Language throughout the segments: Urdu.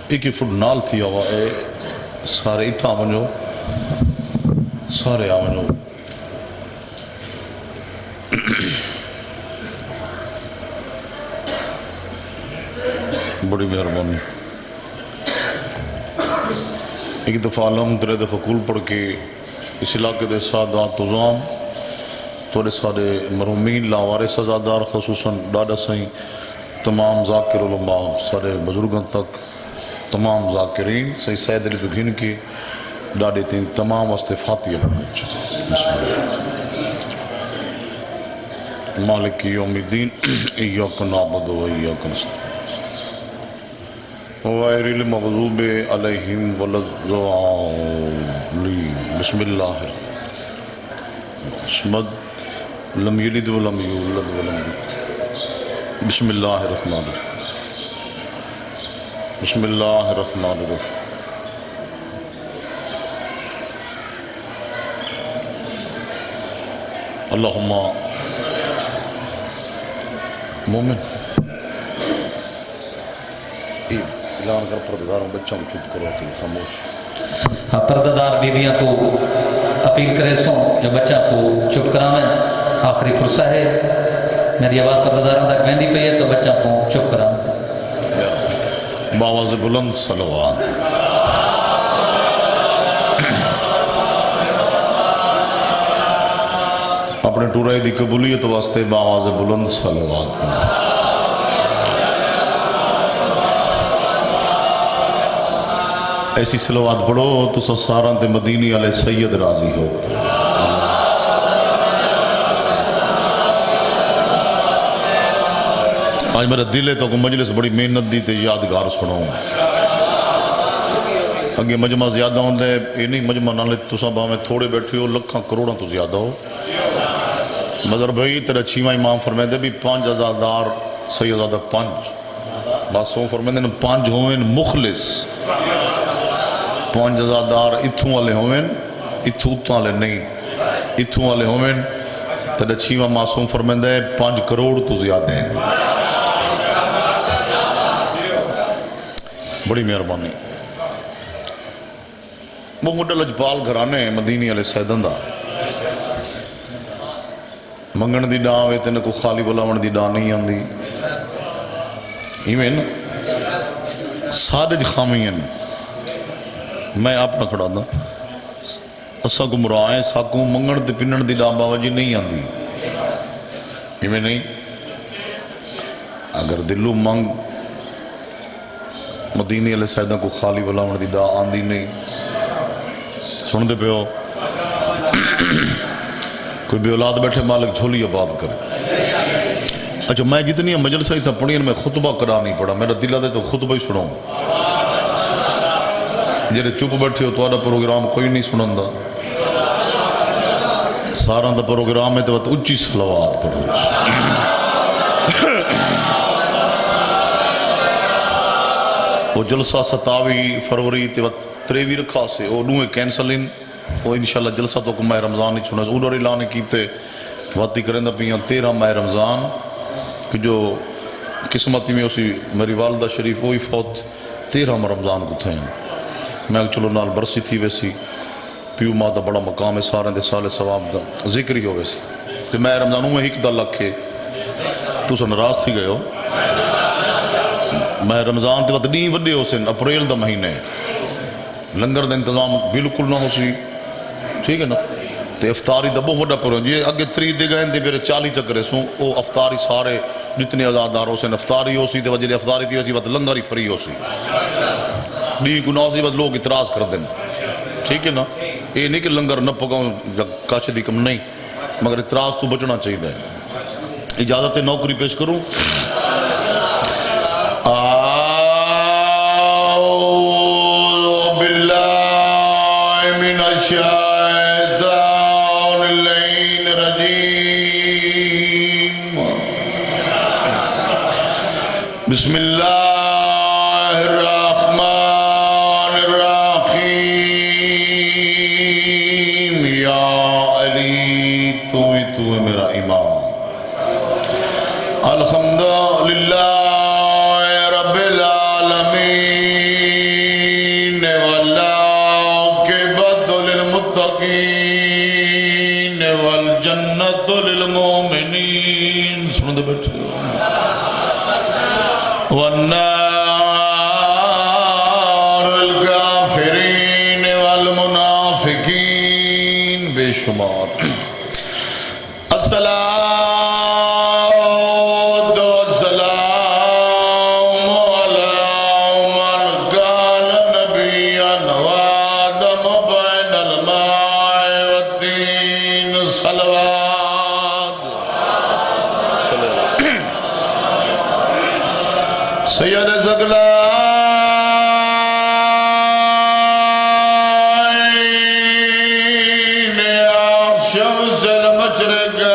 ایک فٹ نال تھی ہوا اے سارے اتھا ونجو سارے آونجو بڑی مہربانی ایک دفعہ علم ترے دفعہ کل پڑھ کے اس علاقے دے سادات عظام توڑے سارے مرحومین لاوارے سزادار خصوصاً ڈاڈا سائیں تمام ذاکر علماء سارے بزرگوں تک تمام ذاکرین سہی سید علی بگھن کی ڈاڈے تین تمام واسطے فاتحہ مالک یوم الدین ایاک نعبد و ایاک نستعین غیر المغضوب علیہم ولا الضالین بسم اللہ الرحمن لم یلد ولم یولد ولم یولد بسم اللہ الرحمن الرحیم بسم اللہ الرحمن الرحیم اللہم مومن اعلان کر پرداداروں بچوں کو چپ کرو کہ خاموش پردادار بیویاں کو اپیل کرے سوں یا بچہ کو چپ کرامیں آخری فرصہ ہے میری آواز پرداداروں تک بہندی پہ ہے تو بچہ کو چپ کرامیں باواز بلند صلوات اپنے ٹورائی دی قبولیت واسطے باواز بلند صلوات ایسی صلوات پڑھو تو ساران تے مدینی علیہ سید راضی ہو آج میرا دل ہے تو مجلس بڑی محنت دی تے یادگار سنوں اگے مجمع زیادہ ہوں دے یہ نہیں مجمع نہ لے تو سب ہمیں تھوڑے بیٹھے ہو لکھاں کروڑاں تو زیادہ ہو مذہر بھائی تیرا چھیمہ امام فرمائے دے بھی 5,000 دار سیدزادہ 5 باسوں فرمائے دے 5 ہوئیں مخلص 5,000 دار اتھوں والے ہوئیں اتھوں والے نہیں اتھوں والے ہوئیں تیرا چھیمہ معصوم فرمائے دے 5 کروڑ تو زیادہ ہیں بڑی مہربانی وہ مڈا لجپال گھرانے مدینی علیہ سیدن دا منگن دی ڈاں وے تینے کو خالی بلاون دی ڈاں نہیں آندی ایمین سارج خامین میں آپ نہ کھڑا دا اسا کو مرائیں ساکوں منگن دی پنن دی ڈاں باوجی نہیں آندی ایمین نہیں اگر دلو منگ مدینی علیہ سیدہ کو خالی بلاون دی ڈاں آندی نہیں سن دے پہ ہو کوئی بے اولاد بیٹھے مالک جھولی آباد کرے اچھا میں جتنی مجلسہ ہی تھا پڑھی میں خطبہ کرا نہیں پڑا میرا دل آدھے تو خطبہ ہی سنوں جیرے چپ بیٹھے ہو تو آدھا پروگرام کوئی نہیں سنن دا سارا دا پروگرام ہے تو بات اچھی صلوات پڑھو وہ جلسہ 27 فروری تے وقت 23 رکھا سے وہ نوے کینسلین وہ انشاءاللہ جلسہ تو کو ماہ رمضان نہیں چھوڑا اوڈر اعلان کیتے واتی کریں دا پیاں 13 ماہ رمضان کہ جو قسمتی میں اسی میری والدہ شریف وہی فوت 13 ماہ رمضان کو تھے میں چلو نال برسی تھی ویسی پیو ماں دا بڑا مقام ہے سارے دے سال ثواب دا ذکر ہی ہو ویسی کہ ماہ رمضانوں میں ہی دا لکھے تو سا نراز تھی گئے ہو میں رمضان تے وقت نہیں وڈے ہو سن اپریل دا مہینے لنگر دا انتظام بالکل نہ ہو سی ٹھیک ہے نا تے افطاری دا بہت وڈا پرون یہ اگے 3 دے گئے تے پھر 40 چکرے سوں او افطاری سارے جتنے آزادار ہو سن افطاری ہو سی تے وجہ افطاری تھی ویسی وقت لنگر ہی فری ہو سی نہیں کو نہ ہو سی وقت لوگ اعتراض کر دیں ٹھیک ہے نا یہ نہیں کہ لنگر نہ پکاؤں کاچھ دی کم نہیں مگر اعتراض تو بچنا چاہیے اجازت نوکری پیش کروں بسم اللہ الرحمن الرحیم یا علی تو ہے میرا امام الحمدللہ رب العالمین والنار الكافرين والمنافقين بے شمار الصلاة والسلام على من كان نبيا وآدم بين الماء والدين صلوات سید ثقلین شمس المشرقین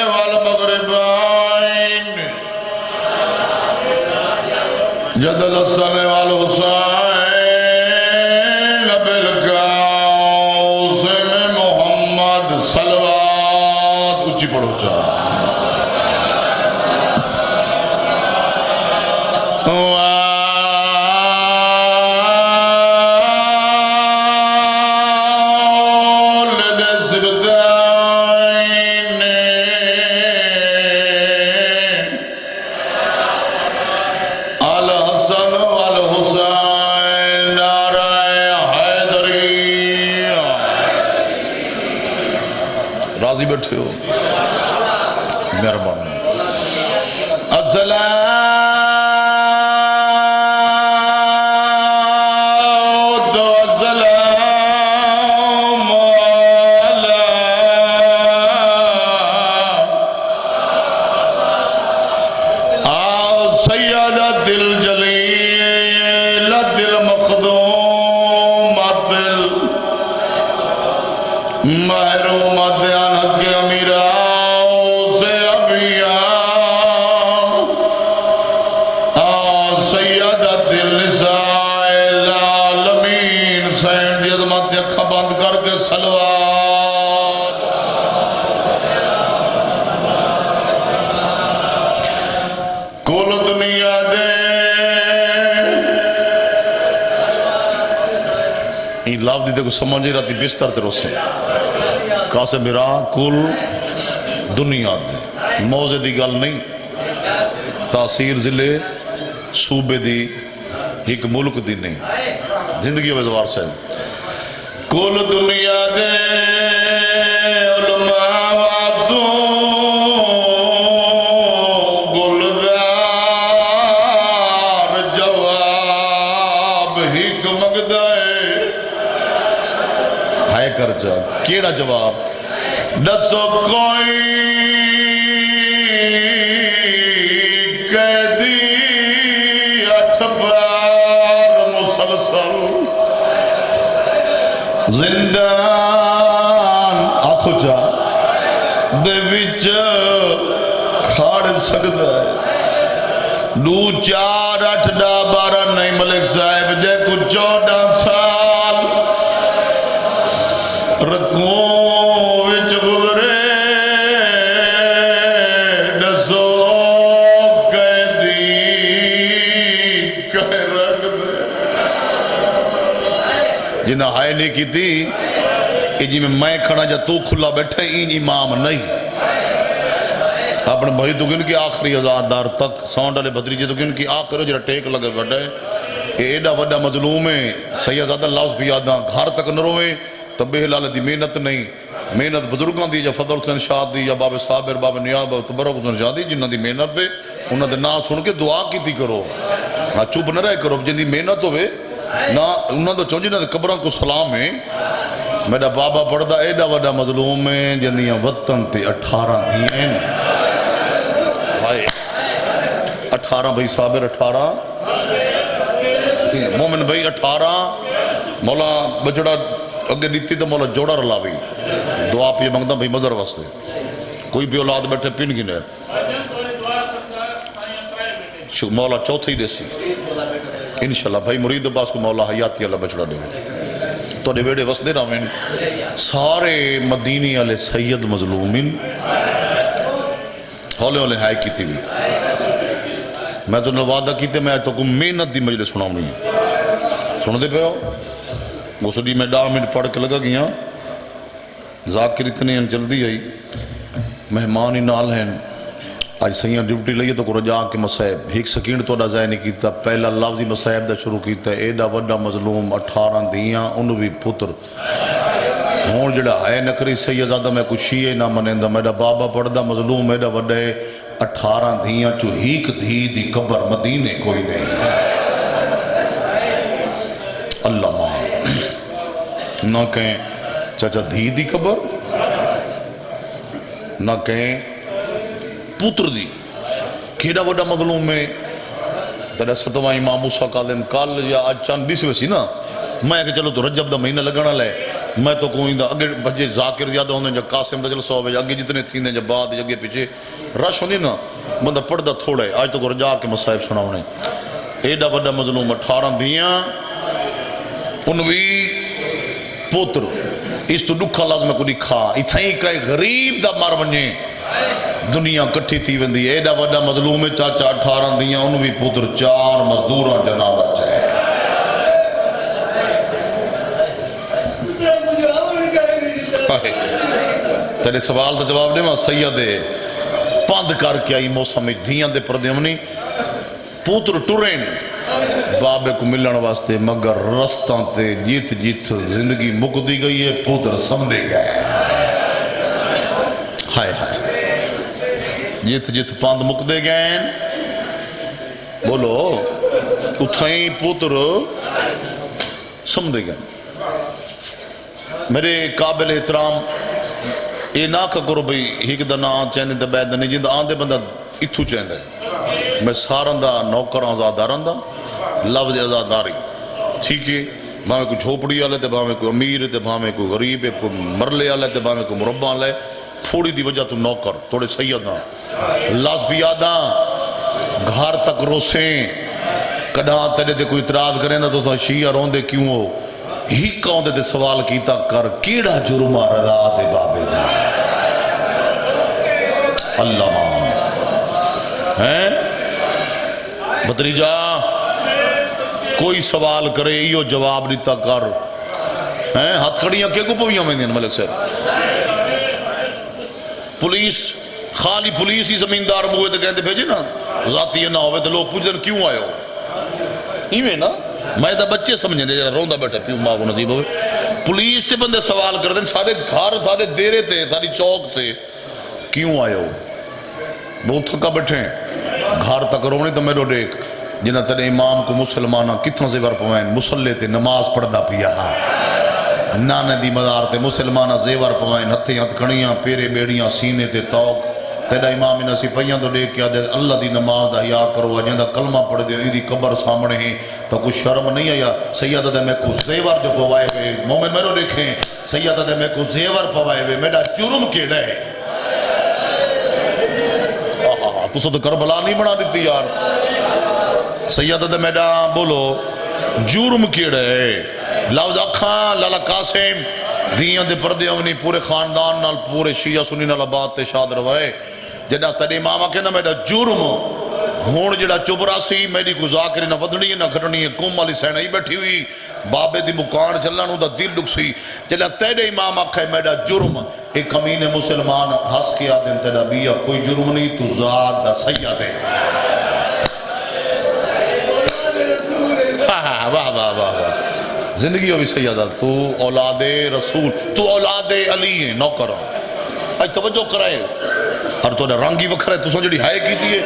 والمغربین جد الحسن والحسین بالقاسم محمد صلوات اچھی پڑھو چاہ راضی بیٹھے ہو مہربان لفظ دیتے کو سمجھے رہتی بستر تے روسے کاسے میرا کل دنیا دے موزے دی گل نہیں تاثیر ضلع صوبے دی ایک ملک دی نہیں زندگی وزوار سے کل دنیا دے علماء وعدو گلدار جواب ہیک مگدائے کر جا کیڑا جواب دسو کوئی قیدی اٹھبار مسلسل زندان آنکھو جا دے وچ کھاڑ سکتا ہے 2 4 8 10 12 نہیں ملک صاحب جے کو 14 سال رکھوں وچ گزرے دسو قیدی کہہ رکھ دے جنہ ہائے نہیں کی تھی جی میں کھڑا جا تو کھلا بیٹھے این امام نہیں اپنے بھائی تو کن کی آخری ہزاردار تک ساؤنڈ والے بھتریجے تو کن کی آخری جڑا ٹیک لگے بیٹھے ایڈا وڈا مظلوم ہے سید زیادہ لفظ بھی یاداں گھر تک نہ روئے تبے حلال دی محنت نہیں محنت بزرگاں دی یا فضل حسین شاہ دی یا باب صابر باب نیاز باب تبرک حسین شاہ دی جنہاں دی محنت دے انہاں دے نا سن کے دعا کی تھی کرو چپ نہ رہے کرو جن دی محنت ہوئے نا انہاں دے چونجی نا دے قبران کو سلام ہے میرا بابا پڑھدا ایڈا وڈا مظلوم ہے جن دیاں وطن تے 18 ہیں 18 بھائی صابر 18 مومن بھائی 18 مولا بچڑا اگے دیتی تو مولا جوڑا رلاوی دعا پہ مانگتا بھائی مدر واسطے کوئی بھی اولاد بیٹھے پین کی نہیں مولا چوتھے ہی دیسی انشاءاللہ بھائی مرید باس کو مولا حیاتی اللہ بچڑا دے تو دے بیڑے وسدے نامین سارے مدینی علیہ سید مظلومین ہولے ہولے ہائے کی تھی بھی میں تو نوادہ کیتے میں تو کو محنت دی مجلس سناؤں نہیں سن دے پہ ہو غسلی میں 10 منٹ پڑھ کے لگا گیا ذاکر اتنے ہیں جلدی آئی مہمان ہی نال ہیں اج سیاں ڈیوٹی لئیے تو کو رجا کے مسائب ایک سکینڈ تو ضائع نہیں کیتا پہلا لفظی مسائب دا شروع کیتا ایڈا وڈا مظلوم 18 دیاں انہوں بھی پتر ہون جڑا ہے نکری سیدزادہ میں کچھ شیئے نہ منیندہ میڈا بابا پڑھدا مظلوم ایڈا وڈا ہے 18 دیاں چو ہیک دھی دی قبر مدینے کوئی نہیں اللہ ماں نہ کہیں چاچا دھی دی قبر نہ کہیں پتر دی کیڑا وڈا مظلوم میں تیرے ستواں امام موسیٰ کاظم کال یا آج چاند بیس ویسی نا میں کہ چلو تو رجب دا مہینہ لگانا لے میں تو کوئی دا اگر بجے ذاکر زیادہ ہوندے جب قاسم دا جلسہ ہوئے اگے جتنے تھیں دیں جب بعد اگے پیچھے رش ہوندی نا بندہ پڑھ دا تھوڑا ہے آج تو کو رجا کے مسائب سنا ہونے ایڈا وڈا مظلوم 18 دیاں انوی پوتر اس تو دکھا لازم کو دکھا اتھائیں کئی غریب دا مار ونجے دنیا کٹھی تھی وندی ایڈا وڈا مظلوم چاچا 18 دیاں انوی پوتر 4 مزدوراں جنازہ چاہے تیرے سوال دا جواب دے ماں سیدے پاند کر کے آئی موسم دھیاں دے پردے ہمنی پوتر ٹورین بابے کو ملن واسطے مگر رستان تے جیت جیت زندگی مک دی گئی ہے پوتر سمدے گئے ہائے ہائے جیت جیت پاند مک دے گئے بولو اتھائیں پوتر سمدے گئے میرے قابل احترام یہ نہ کرو بھئی ہیک دا نا چاہنے دا بیدہ نہیں جن دا آن دے بندہ اتھو چاہنے میں سارن دا نوکر آزادارن دا لفظ آزاداری ٹھیک ہے بھامے کوئی جھوپڑی آلے تے بھامے کوئی امیر تے بھامے کوئی غریب کوئی مرلے آلے تے بھامے کوئی مربع آلے تھوڑی دی وجہ تو نوکر تھوڑے سیداں لاس بیاداں گھار تک روسیں کڑھاں تیرے تے کوئی اعتراض کریں نا تو تھا شیعہ روندے کیوں ہو ہی کون دے سوال کیتا کر کیڑا جرمہ رضا دے بابے دا اللہ مان ہیں بطریجہ کوئی سوال کرے ایو جواب دیتا کر ہیں ہاتھ کھڑیاں کے کو پویاں میں دین ملک صاحب پولیس خالی پولیس ہی زمیندار موئے تے کہتے بھیجے نا ذاتی نہ ہوئے تو لوگ پوچھتے کیوں آئے ہو ایویں نا میں دا بچے سمجھیں دے جرا روندہ بیٹھا پیو ماں کو نصیب ہوئے پولیس تے بندے سوال کر دیں سارے گھار سارے دیرے تھے ساری چوک تھے کیوں آئے ہو بہت تھکا بیٹھے ہیں گھار تک رونے تو میرو دیکھ جنہ تیرے امام کو مسلمانہ کتنا زیور پوائیں مسلح تے نماز پڑھ دا پیا نانے دی مدار تے مسلمانہ زیور پوائیں ہتھے ہتھ کھڑیاں پیرے بیڑیاں سینے تے توق تیرا امام انہا سی پہیاں تو دیکھ کیا دے اللہ دی نماز دا یا کرو اجیں دا کلمہ پڑھ دے دی قبر سامنے ہیں تو کچھ شرم نہیں آیا سیدہ دے میں کو زیور جو پوائے ہوئے مومن میرو دیکھیں سیدہ دے میں کو زیور پوائے ہوئے میرا جرم کیڑا ہے تو سو تو کربلا نہیں بنا دیتی یار سیدہ دے میرا بولو جرم کیڑا ہے لفظ اکھاں لالا قاسم دیاں دے پردے ہونی پورے خاندان نال پورے شیعہ سنی نال آباد تے شاد روائے جڑا تیرے امامہ کہنا میرا جرم ہون جڑا چبرا سی میری کو ذاکری نہ ودنی ہے نہ گھٹنی ہے کم والی سینہ ہی بیٹھی ہوئی بابے دی مکان چلانوں دا دل دکھ سی جڑا تیرے امامہ کہے میرا جرم ایک کمین مسلمان ہس کے آدم تیرا بیا کوئی جرم نہیں تو ذات دا سید ہے واہ واہ واہ واہ زندگی ہو بھی سیدہ تو اولاد رسول تو اولاد علی ہے نوکر آج توجہ کرائے اور تو رنگی وکھر ہے تو سو جڑی ہائے کی تھی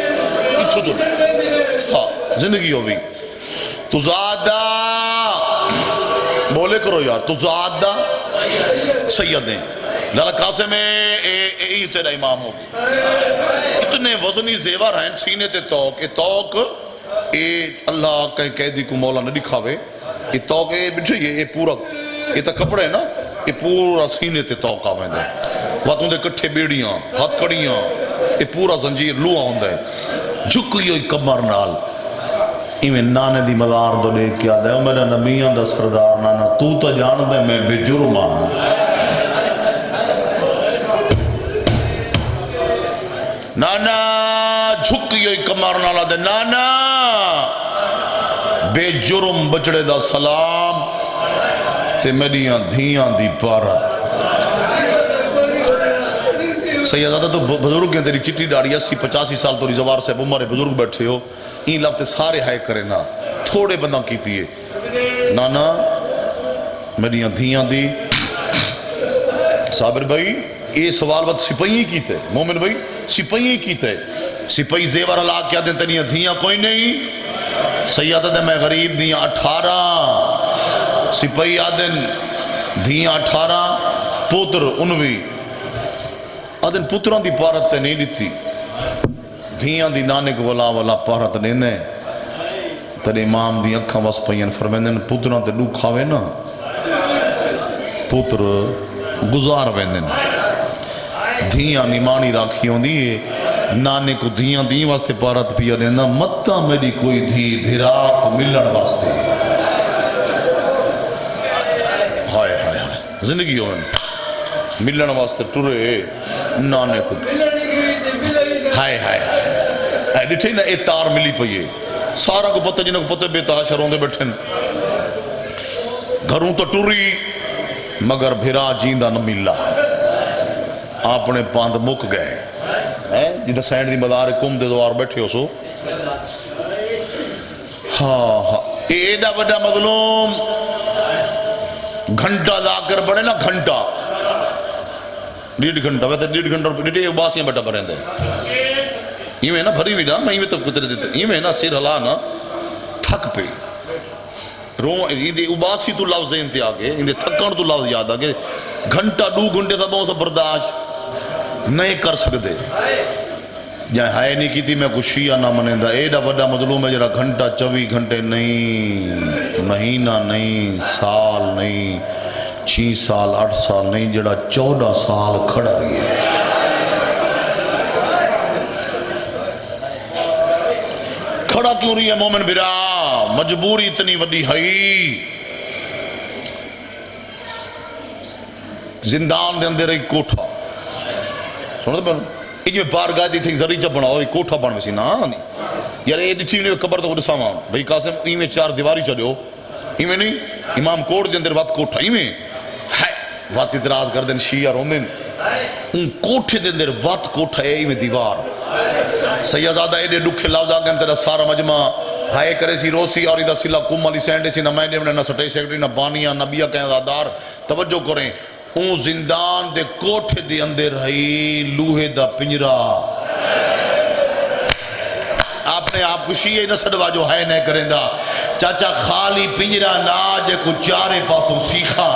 اتھو تو ہاں زندگی ہو بھی تو زیادہ بولے کرو یار تو زیادہ سید ہیں لالا قاسم اے تیرا امام ہوگی اتنے وزنی زیور ہیں سینے تے توق اے توق اے اللہ کہیں قیدی کو مولا نہ دکھاوے یہ توق اے بٹھے یہ پورا یہ تا کپڑے ہیں نا یہ پورا سینے تے توق آویں دے واتوں دے کٹھے بیڑیاں ہاتھ کڑیاں یہ پورا زنجیر لوہا ہوں دے جھکی ہوئی کمر نال ایویں نانے دی مدار دو لے کیا دے میرا نبیان دا سردار نانا تو جان دے میں بے جرم آن نانا جھکی ہوئی کمر نالا دے نانا بے جرم بچڑے دا سلام تے میریاں دھیاں دی پارت سیدہ تو بزرگ ہیں، تیری چٹی ڈاڑی 80-85 سال تو زوار سے عمر بزرگ بیٹھے ہو، این لفظ سارے ہائے کرے نا تھوڑے بندہ کیتی ہے نانا میری دھیاں دی صابر بھائی یہ سوال بات سپہی کیتے مومن بھائی سپہی کیتے سپہی زیور ہلا کیا دیں تنیا دھیاں کوئی نہیں سیادہ دے میں غریب دھیاں 18 سپہی آدن دھیاں 18 پوتر انوی آدن پتران دی پارت تے نہیں دیتی دھیاں دی نانک ولا پارت لینے تیرے امام دی اکھاں وس پہین فرمیندن پتران تے لو کھاوے نا پتر گزار ویندن دھیاں نیمانی راکھی ہوں دی نانے کو دھیاں دی واسطے پارت پیا لینا متا میری کوئی دھی بھیرا کو ملن واسطے ہائے ہائے ہائے زندگی ہوئے ملن واسطے ٹرے نانے کو ہائے ہائے ہائے ڈٹھے نا اے تار ملی پئیے سارا کو پتہ جنہوں کو پتہ بے تحاشر ہوندے بیٹھن گھروں تو ٹری مگر بھیرا جیندہ نہ ملا اپنے پاند مک گئے جدہ سینڈ دی مدار کم دے دوار بیٹھے ہو سو ہاں ایڈا بڑا مظلوم گھنٹہ ذاکر بڑھے نا گھنٹہ 1.5 گھنٹہ ویسے 1.5 گھنٹہ ڈیٹے باسیاں بیٹا بڑھیں دے یہ میں نا بھری بھی نا میں تو کترے دیتے یہ میں نا سر ہلا نا تھک پہ اباسی تو لفظ انتے آگے اندے تھکن تو لفظ یاد آگے گھنٹہ 2 گھنٹے تھا بہت برداشت نہیں کر سکتے جہاں ہائے نہیں کی تھی میں کچھ شیعہ نہ منیندہ ایڈا بڑا مظلوم ہے جرا گھنٹہ 24 گھنٹے نہیں مہینہ نہیں سال نہیں 6 سال 8 سال نہیں جڑا 14 سال کھڑا رہی ہے کھڑا کیوں رہی ہے مومن برا مجبوری اتنی وڈی ہئی زندان دے اندر ایک کوٹھا سنو دے یہ میں بار گاہ دی تھی زریچہ بناؤ ایک کوٹھا بن ویسی نا یار یہ ڈٹھی نے قبر تو خود سامان بھئی قاسم ای میں 4 دیواری چلو ای میں نہیں امام کوٹ دے اندر وقت کوٹھا ای میں ہے وقت اعتراض کر دیں شیعہ رون دیں ان کوٹھے دے اندر وقت کوٹھا ہے ای میں دیوار سیدزادہ ایڈے ڈکھے لفظ آگے تیرا سارا مجمع ہائے کرے سی روسی اور ادھا سلا کم علی سینڈے سی نہ مینڈے نہ سٹے سیکٹری نہ بانیاں نہ بیا کہیں دادار توجہ کریں اون زندان دے کوٹھے دے اندر رہی لوہے دا پنجرا آپ نے آپ کو شیعہ نہ سڑوا جو ہے نہیں کریں دا چاچا خالی پنجرا نا جے کو چارے پاسوں سیکھا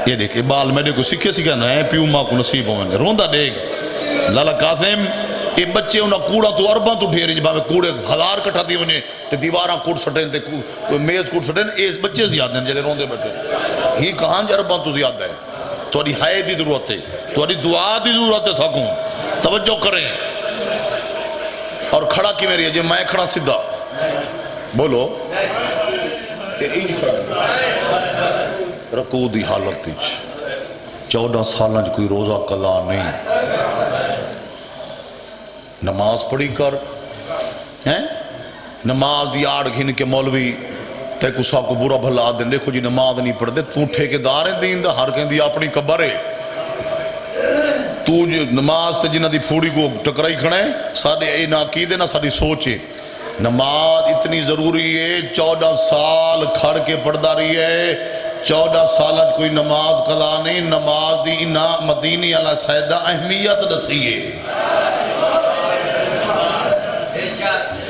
یہ دیکھیں بال میں دیکھو سکھے سکھا نہ ہے پیو ماں کو نصیب ہوئے روندہ دیکھ لالا قاسم یہ بچے انہا کوڑا تو ارباں تو ڈھیریں جب ہمیں کوڑے 1000 کٹھا دی انہیں تے دیواراں کوڑ سٹیں تے میز کوڑ سٹیں اس بچے زیادہ ہیں جلے روندے بیٹھے ہی کہاں جا ارباں تو زیادہ ہے تو اڑی ہائے دی ضرورت ہے تو اڑی دعا دی ضرورت ہے ساکوں توجہ کریں اور کھڑا کی میری ہے جی میں کھڑا صدہ بولو رکو دی حالت تیچ 14 سالہ جو کوئی روزہ قضا نہیں نماز پڑھی کر نماز دی آڑ گھن کے مولوی تے کو سا کو برا بھلا دیں دیکھو جی نماز نہیں پڑھ دے تو ٹھیکے داریں دین دا ہر کہیں دی اپنی قبرے تو نماز تے جنہ دی پھوڑی کو ٹکرائی کھڑے ساڑھے اے ناقید ہے نا ساڑھی سوچے نماز اتنی ضروری ہے 14 سال کھڑ کے پڑھدا رہی ہے 14 سالت کوئی نماز قضا نہیں نماز دی انہا مدینی علیہ سیدہ اہمیت دسیے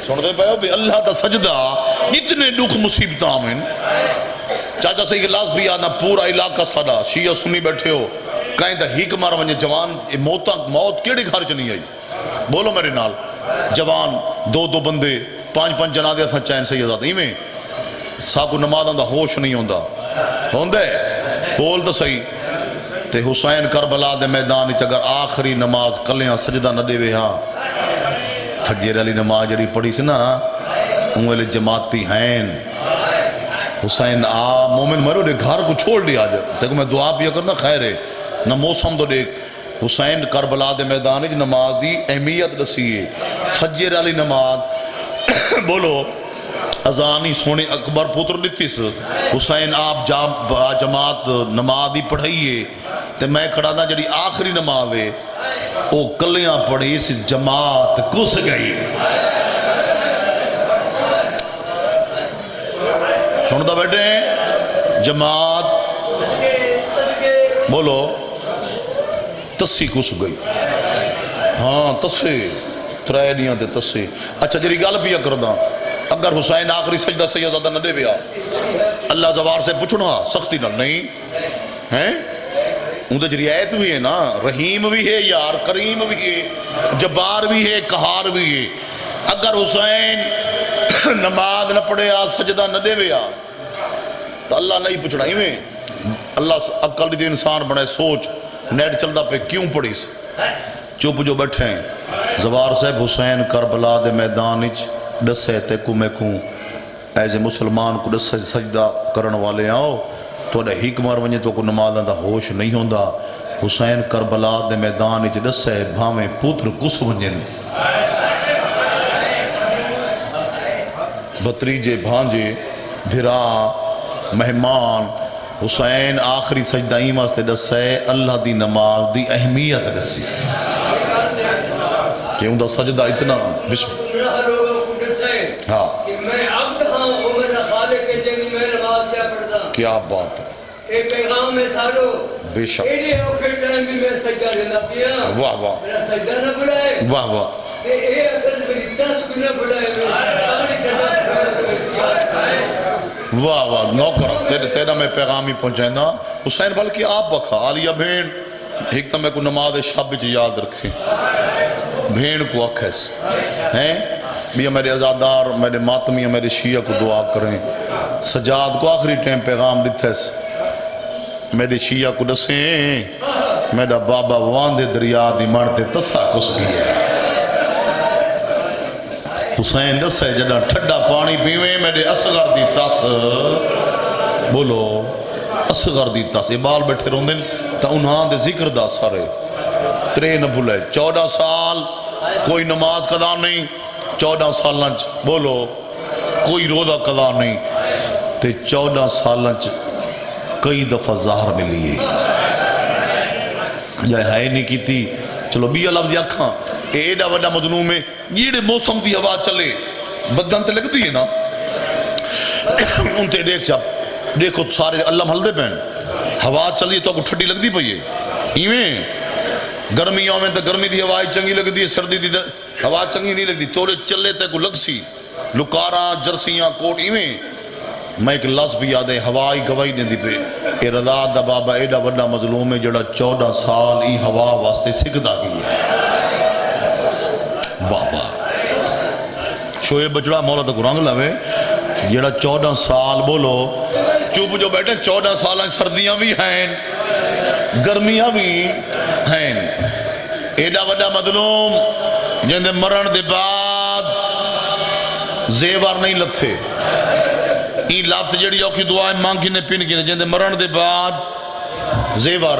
سنتے پہو بھی اللہ تا سجدہ اتنے دکھ مصیبتہ آمین چاچا سے یہ لاس بھی آنا پورا علاقہ ساڑا شیعہ سنی بیٹھے ہو کہیں دا ہی کمارا ونجے جوان موت کیڑی گھر چنی آئی بولو میرے نال جوان 2 بندے 5 جنادے اساں چین سیدہ ہی میں ساکو نمازاں دا ہوش نہیں ہوندہ ہوندے بول دا صحیح تے حسین کربلا دے میدان اگر آخری نماز کلیاں سجدہ نہ دے وے ہاں فجر علی نماز جڑی پڑھی سی نا انہوں جماعتی ہیں حسین مومن مرو دے گھر کو چھوڑ دیا جا دیکھو میں دعا پیا کرنا خیر ہے نہ موسم دو دیکھ حسین کربلا دے میدان جی نماز دی اہمیت دسیے فجر علی نماز بولو ازانی سونے اکبر پتر لیتیس حسین آپ جماعت نماز دی پڑھائیے تے میں کھڑا دا جڑی آخری نماز ہے وہ کلیاں پڑھی اس جماعت کس گئی سنتا بیٹھے جماعت بولو تسی کس گئی ہاں تسی ترائیلیاں دے تسی اچھا جری گل پیا کردہ اگر حسین آخری سجدہ سیدہ نہ دے بیا اللہ زوار سے پوچھنا سختی نہ نہیں ہیں ان دے جری آیت بھی ہے نا رحیم بھی ہے یار کریم بھی ہے جبار بھی ہے قہار بھی ہے اگر حسین نماز نہ پڑھے آ سجدہ نہ دے بیا تو اللہ نہیں پوچھنا ہی میں اللہ عقل دی انسان بنے سوچ نیٹ چلدا پہ کیوں پڑھی چپ جو بیٹھے ہیں زوار صاحب حسین کربلا دے میدان اچ ڈسے تے کو میں کوں ایسے مسلمان کو ڈسے سجدہ کرن والے آؤ تو انہیں ہیک مار ونجے تو کو نماز دا ہوش نہیں ہوندہ حسین کربلا دے میدان اچ ڈسے بھامیں پوتر کس ونجن بتریجے بھانجے بھرا مہمان حسین آخری سجدہ ایمہ سے دسے اللہ دی نماز دی اہمیت دسیس کہ ان دا سجدہ اتنا بسم ہاں کہ میں عبد ہاں وہ میرا خالق کے جنگی میں نماز کیا پڑھتا کیا بات ہے اے پیغام میں سارو بے شک ایڈی اوکھے ٹائم بھی میں سجدہ لینا پیا واہ واہ میرا سجدہ نہ بڑھائے واہ واہ اے اگر میری 10 گنا بڑھائے واہ واہ نوکر تیرا میں پیغامی پہنچائیں نا حسین بلکہ آپ بکھا آلیہ بھین ایک تو میں کو نماز شب چ یاد رکھیں بھین کو اکھیس ہیں بیا میرے عزادار میرے ماتمی میرے شیعہ کو دعا کریں سجاد کو آخری ٹائم پیغام دیتھیس میرے شیعہ کو دسیں میرا بابا واندے دریا دی مانتے تسا کس گیا حسین دسے جڑا ٹھڈا پانی پیویں میرے اصغر دی تس بولو اصغر دی تس بال بیٹھے روندن تا انہاں دے ذکر دا سارے ترے نہ بھولے 14 سال کوئی نماز قضا نہیں 14 سالنچ بولو کوئی روزہ قضا نہیں تے 14 سالنچ کئی دفعہ ظاہر ملی ہے جائے ہے نہیں کیتی چلو بیا لفظی اکھاں ایڈا وڈا مظلوم میں یہ موسم دی ہوا چلے بدن تے لگتی ہے نا ان تے دیکھ چاپ دیکھو سارے اللہ محل دے پہن ہوا چلی تو کو ٹھڈی لگ دی پئی ہے ایویں گرمیوں میں تو گرمی دی ہوا چنگی لگ دی ہے سردی دی ہوا چنگی نہیں لگ دی توڑے چلے تے کو لگ سی لکاراں جرسیاں کوٹ ایویں میں ایک لفظ بھی یاد ہے ہوائی گواہی نہیں دی پہ اے رضا دا بابا ایڈا وڈا مظلوم ہے جڑا 14 سال ای ہوا واسطے سکھدا گئی ہے واہ واہ شوئے بچڑا مولا تو قرآن لوے جڑا 14 سال بولو چوب جو بیٹھے 14 سال سردیاں بھی ہیں گرمیاں بھی ہیں ایڈا وڈا مظلوم جن دے مرن دے بعد زیور نہیں لتھے این لفظ جڑی اوکھی دعائیں مانگی نے پین کی نے جن دے مرن دے بعد زیور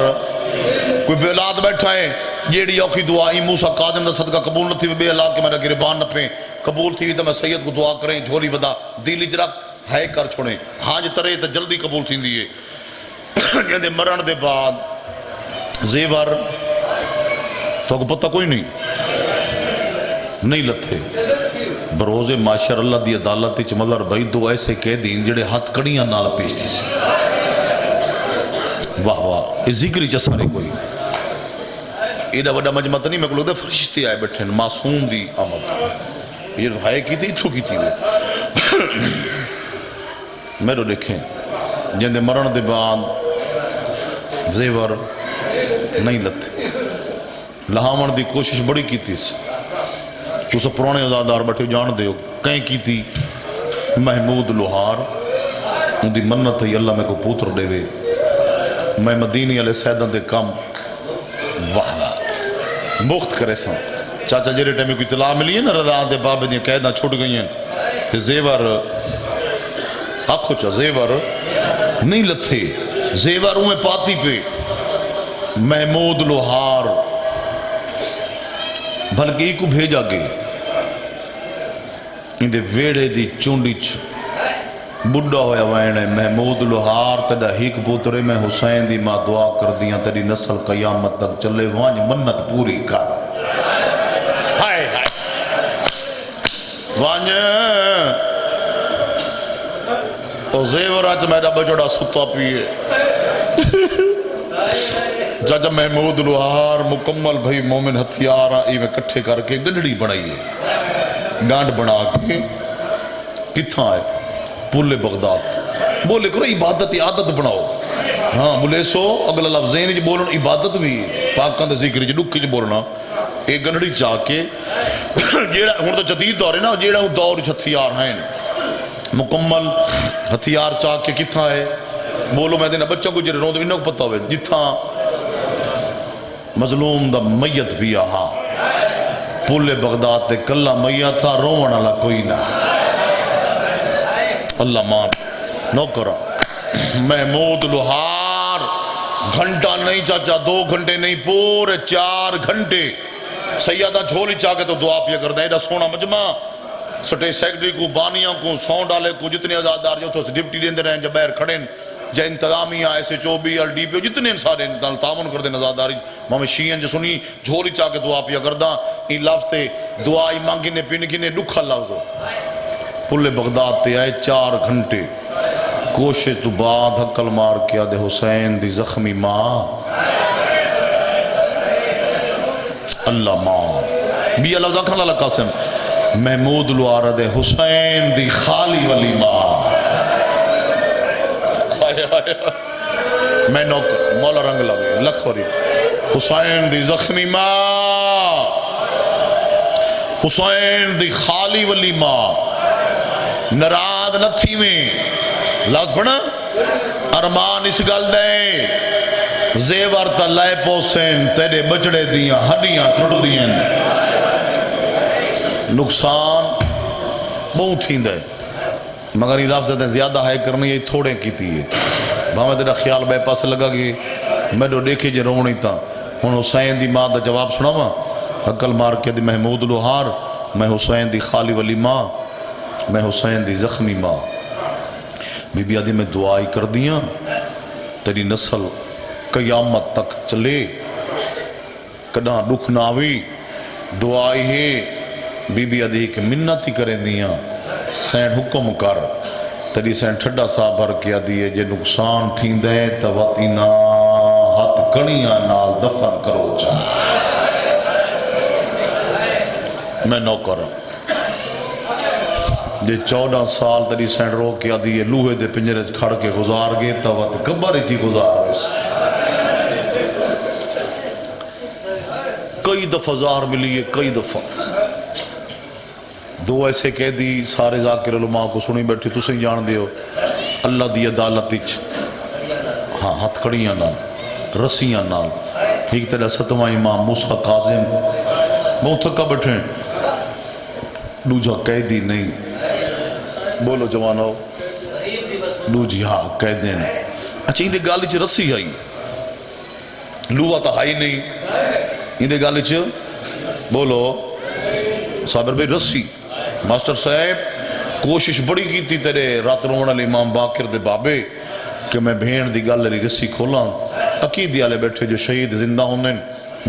کوئی بے اولاد بیٹھا ہے جیڑی اوکھی دعائیں موسیٰ قادم دا صدقہ قبول نہ تھی بے اللہ کے میرا گربان نہ پہیں قبول تھی تو میں سید کو دعا کریں جھولی ودا دل اجرا ہے کر چھوڑیں ہاں جی ترے تو جلدی قبول تھی دیئے جن دے مرن دے بعد زیور تو کو پتہ کوئی نہیں لتھے بروز معاشر اللہ دی عدالت چ مدر بھائی دو ایسے قیدین جڑے ہاتھ کڑیاں نال پیش تھی سے واہ واہ اس ذکری چسارے کوئی ایڈا وڈا مجمع نہیں میں کو لگتا فرشتے آئے بیٹھے معصوم دی آمد یہ بھائی کی تھی اتھو کی تھی وہ میرے دیکھیں جن دے مرن دے بعد زیور نہیں لتے لہامن دی کوشش بڑی کی تھی تو سب پرانے ازادار بیٹھے جان دے ہو کہیں کی تھی محمود لوہار ان دی منت ہے اللہ میں کو پوتر دے وے میں مدینی علیہ سیدن دے کم واہ مخت کرے سن چاچا جیرے ٹائم کوئی اطلاع ملی ہے نا رضا دے بابے دیا قیدہ چھوٹ گئی ہیں کہ زیور آنکھو چا زیور نہیں لتھے زیوروں میں پاتی پہ محمود لوہار بلکہ ایک کو بھیجا گئے ان دے ویڑے دی چونڈی بڑھا ہویا وینے محمود لوہار تیڑا ہیک پوترے میں حسین دی ماں دعا کر دیاں تیری نسل قیامت تک چلے وانج منت پوری کر ہائے ہائے وانج او زیوراچ میڈا بچڑا ستا پیئے جاجا محمود لوہار مکمل بھئی مومن ہتھیارہ ایویں کٹھے کر کے گنڈی بنائیے گانڈ بنا کے کتھاں ہے پل بغداد بولے کرو عبادت عادت بناؤ ہاں بولے سو اگلا لفظین جی بولنا عبادت بھی پاکان دے ذکر جی ڈکی جی بولنا ایک گنڈی چاہ کے جیڑا ہون تو جدید دور ہے نا جیڑا ہون دور ہتھیار ہیں مکمل ہتھیار چاہ کے کتھاں ہے بولو میں دینا بچہ کو جرے رہوں تو انہوں کو پتہ ہوئے جتھاں مظلوم دا میت بھی آہاں پل بغداد تے کلہ میت تھا روان اللہ کوئی نہ اللہ مان نو کرا محمود لوہار گھنٹہ نہیں چاچا 2 گھنٹے نہیں پورے 4 گھنٹے سیدہ جھولی چاہ کے تو دعا پیا کر دیں ایڈا سونا مجمع سٹے سیکٹری کو بانیاں کو سون ڈالے کو جتنے آزادار جو تو ڈپٹی دیندے رہیں جب بیر کھڑیں جا انتظامیہ ایسے چوبی ایل ڈی پی جتنے انسانے تعاون کر دیں آزاداری ماں شیئن جو سنی جھولی چاہ کے دعا پیا کر دیں این لفظ دعائی مانگنے پینگنے دکھا لفظ پل بغداد تے آئے 4 گھنٹے کوشش تو بعد حقل مار کیا دے حسین دی زخمی ماں اللہ ماں بھی اللہ ذکر اللہ قاسم محمود لوہار دے حسین دی خالی والی ماں میں نوکر مولا رنگ لگے لکھوری حسین دی زخمی ماں حسین دی خالی والی ماں نراد نہ تھی میں لفظ پڑھنا ارمان اس گل دے زیور تا لائے پوسین تیرے بچڑے دیاں ہڈیاں ٹوٹ دیاں نقصان بہت ہی دے مگر یہ لفظ دے زیادہ ہے کرنی یہ تھوڑے کی تھی ہے بھامے تیرا خیال بے پاس لگا کہ میں جو دیکھے جے رونی تھا ہن حسین دی ماں دا جواب سنا ماں عقل مار کے دی محمود لوہار میں حسین دی خالی والی ماں میں حسین دی زخمی ماں بی بی آدھی میں دعائی کر دیاں تیری نسل قیامت تک چلے کڑاں دکھ ناوی دعائی ہے بی بی آدھی کہ منت ہی کریں دیاں سین حکم کر تیری سین ٹھڈا سا بھر کیا دیئے جے نقصان تھین دے تواتینا ہاتھ کڑیاں نال دفن کرو جا میں نو کروں جے 14 سال تیری سین رو کیا دیئے لوہے دے پنجرے کھڑ کے گزار گئے توات کبھر تھی گزار ویس کئی دفعہ ظاہر ملی ہے کئی دفعہ دو ایسے کہہ دی سارے ذاکر علماء کو سنی بیٹھی تو سے جان دیو اللہ دی عدالت اچ ہاں ہاتھ کڑیاں نال رسیاں نال ایک تیرا 7واں امام موسیٰ قاظم بہت تھکا بیٹھے دوجہ کہہ دی نہیں بولو جوانو دوجی ہاں کہہ دیں اچھا یہ دے گالی چھ رسی آئی لوہا تا ہائی نہیں یہ دے گالی چھ بولو صابر بھئی رسی ماسٹر صاحب کوشش بڑی کی تھی تیرے رات رومن علی امام باقر دے بابے کہ میں بھین دی گل علی رسی کھولاں عقیدی آلے بیٹھے جو شہید زندہ ہونے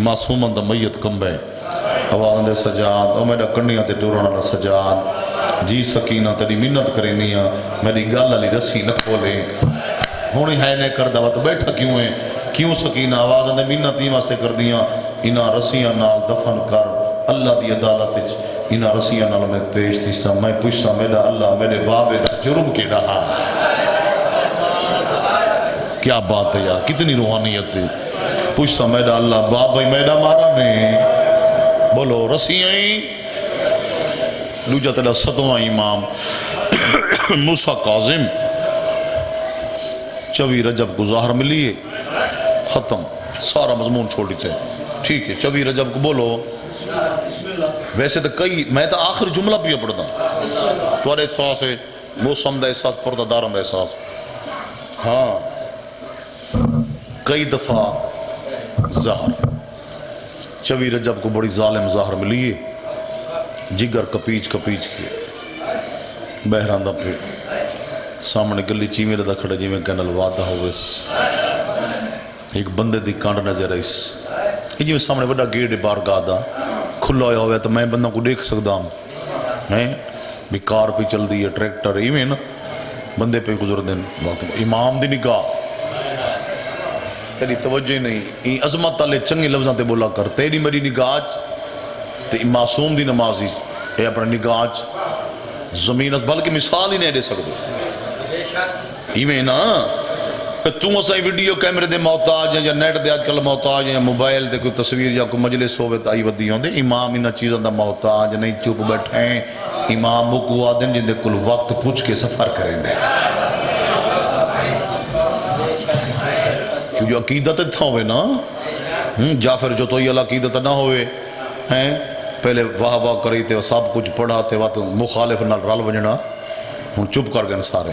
معصومن دا میت کم بے آواز دے سجاد او میرا کنیاں تے ٹورانا دا سجاد جی سکینہ تیری منت کریں دیاں میری گل علی رسی نہ کھولے ہونی ہے نے کردہ وقت بیٹھا کیوں ہے کیوں سکینہ آواز دے منت نہیں واسطے کر دیاں انہاں رسیاں نال دفن کر اللہ دی عدالت انہاں رسیاں نال میں پیش تیسا میں پوچھتا میرا اللہ میرے بابے دا جرم کے رہا کیا بات ہے یار کتنی روحانیت ہے پوچھتا میرا اللہ بابا میرا مارا نے بولو رسیاں ہی دوجہ تیرا 7واں امام موسیٰ قاظم 24 رجب کو ظاہر ملیے ختم سارا مضمون چھوڑ دیتے ہیں ٹھیک ہے 24 رجب کو بولو ویسے تو کئی میں تو آخر جملہ پیا پڑھتا توارے احساس ہے موسم دا احساس پردہ دارم دا احساس ہاں کئی دفعہ ظاہر 24 رجب کو بڑی ظالم ظاہر ملیے جگر کپیچ کپیچ کے بہران دا پھر سامنے گلی چیمے دا کھڑا جی میں کہنا وعدہ ہوئیس ایک بندے دی کانڈ نظر آئیس یہ جی میں سامنے بڑا گیٹ بارگاہ دا کھلا ہویا ہویا تو میں بندہ کو دیکھ سکتا ہوں بھی کار پہ چل دی ہے ٹریکٹر ایویں نا بندے پہ گزر دیں وقت امام دی نگاہ تیری توجہ نہیں این عظمت تالے چنگے لفظاں تے بولا کر تیری میری نگاہ تے معصوم دی نمازی اے اپنے نگاہ زمینت بلکہ مثال ہی نہیں دے سکتے ایویں نا کہ تم اسائی ویڈیو کیمرے دے محتاج ہیں یا نیٹ دے آج کل محتاج ہیں یا موبائل دے کوئی تصویر یا کوئی مجلس ہوئے تائی ودی ہوں دے امام انہا چیزاں دا محتاج نہیں چپ بیٹھیں امام کو آدم جن دے کل وقت پوچھ کے سفر کریں دے کیوں جو عقیدت تھا ہوئے نا جعفر جو تو یہ عقیدت نہ ہوئے پہلے واہ واہ کری تے سب کچھ پڑھا تے وقت مخالف نہ رل وجنا ہن چپ کر گئے سارے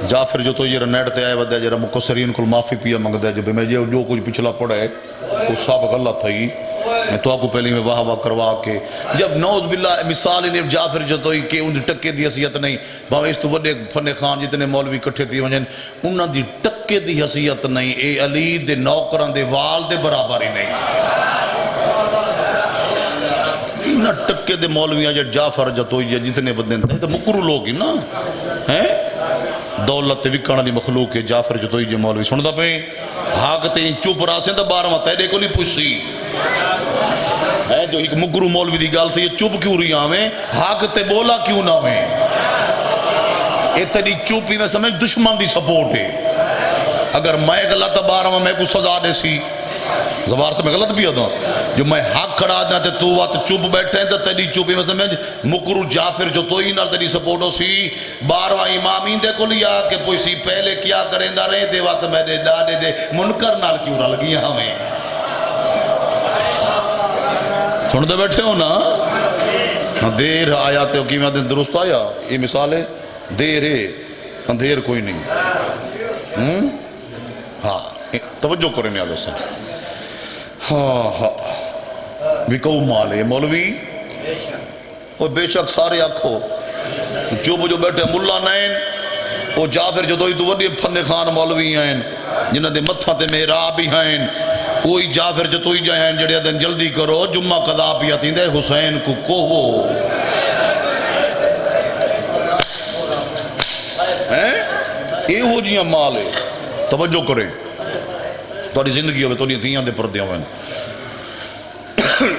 جعفر جو تو یہ نیٹ تے آئے ودے جرا مقصرین کل معافی پیا منگ دے جو میں جو کچھ پچھلا پڑھا ہے وہ سب غلط تھا میں تو آپ کو پہلے میں واہ واہ کروا کے جب نعوذ باللہ مثال انہیں جعفر جو تو کہ ان دی ٹکے دی حیثیت نہیں باوے اس تو وڈے فن خان جتنے مولوی کٹھے تھی وجن انہاں دی ٹکے دی حیثیت نہیں اے علی دے نوکران دے وال دے برابر ہی نہیں انہاں ٹکے دے مولویاں جعفر جو تو یہ جتنے بدن تھے تو مکرو لوگ ہی نا دولت وکانا دی مخلوق ہے جعفر جو تو یہ مولوی سن دا پہ حاکتے ہیں چوپ راسیں دا بارہ ماں تیرے کو لی پوچھی ہے جو ایک مگرو مولوی دی گال تھی یہ چوپ کیوں رہی آمیں حاکتے بولا کیوں نہ میں یہ تیری چوپی میں سمجھ دشمن دی سپورٹ ہے اگر میں غلط بارہ ماں میں کو سزا دے سی زبار سے میں غلط بھی ہوتا ہوں جو میں حق کھڑا دینا تے تو وقت چپ بیٹھے ہیں تو تیری چوپی میں سمجھ مکرو جعفر جو تو ہی نال تیری سپورٹو سی بارواں امامین دے کو لیا کہ پوئی سی پہلے کیا کریں دا رہے دے وقت میں نے ڈاڑے دے منکر نال کیوں رہ لگی ہمیں سن دے بیٹھے ہو نا دیر آیات حکیمہ دن درست آیا یہ مثال ہے دیر ہے اندھیر کوئی نہیں ہاں توجہ کریں یاد سے ہاں بکو مال ہے مولوی اور بے شک سارے آنکھو جو بیٹھے ملا نائن وہ جعفر جو دوئی تو وڈی پھن خان مولوی ہیں جنہ دے متھا تے محراب بھی ہیں کوئی جعفر جو توئی جائے ہیں جڑے دن جلدی کرو جمعہ قضا پیا تین دے حسین کو کوہو یہ ہو جیاں مال ہے توجہ کریں توڑی زندگی ہوئے توڑی تیاں دے پردے ہوئے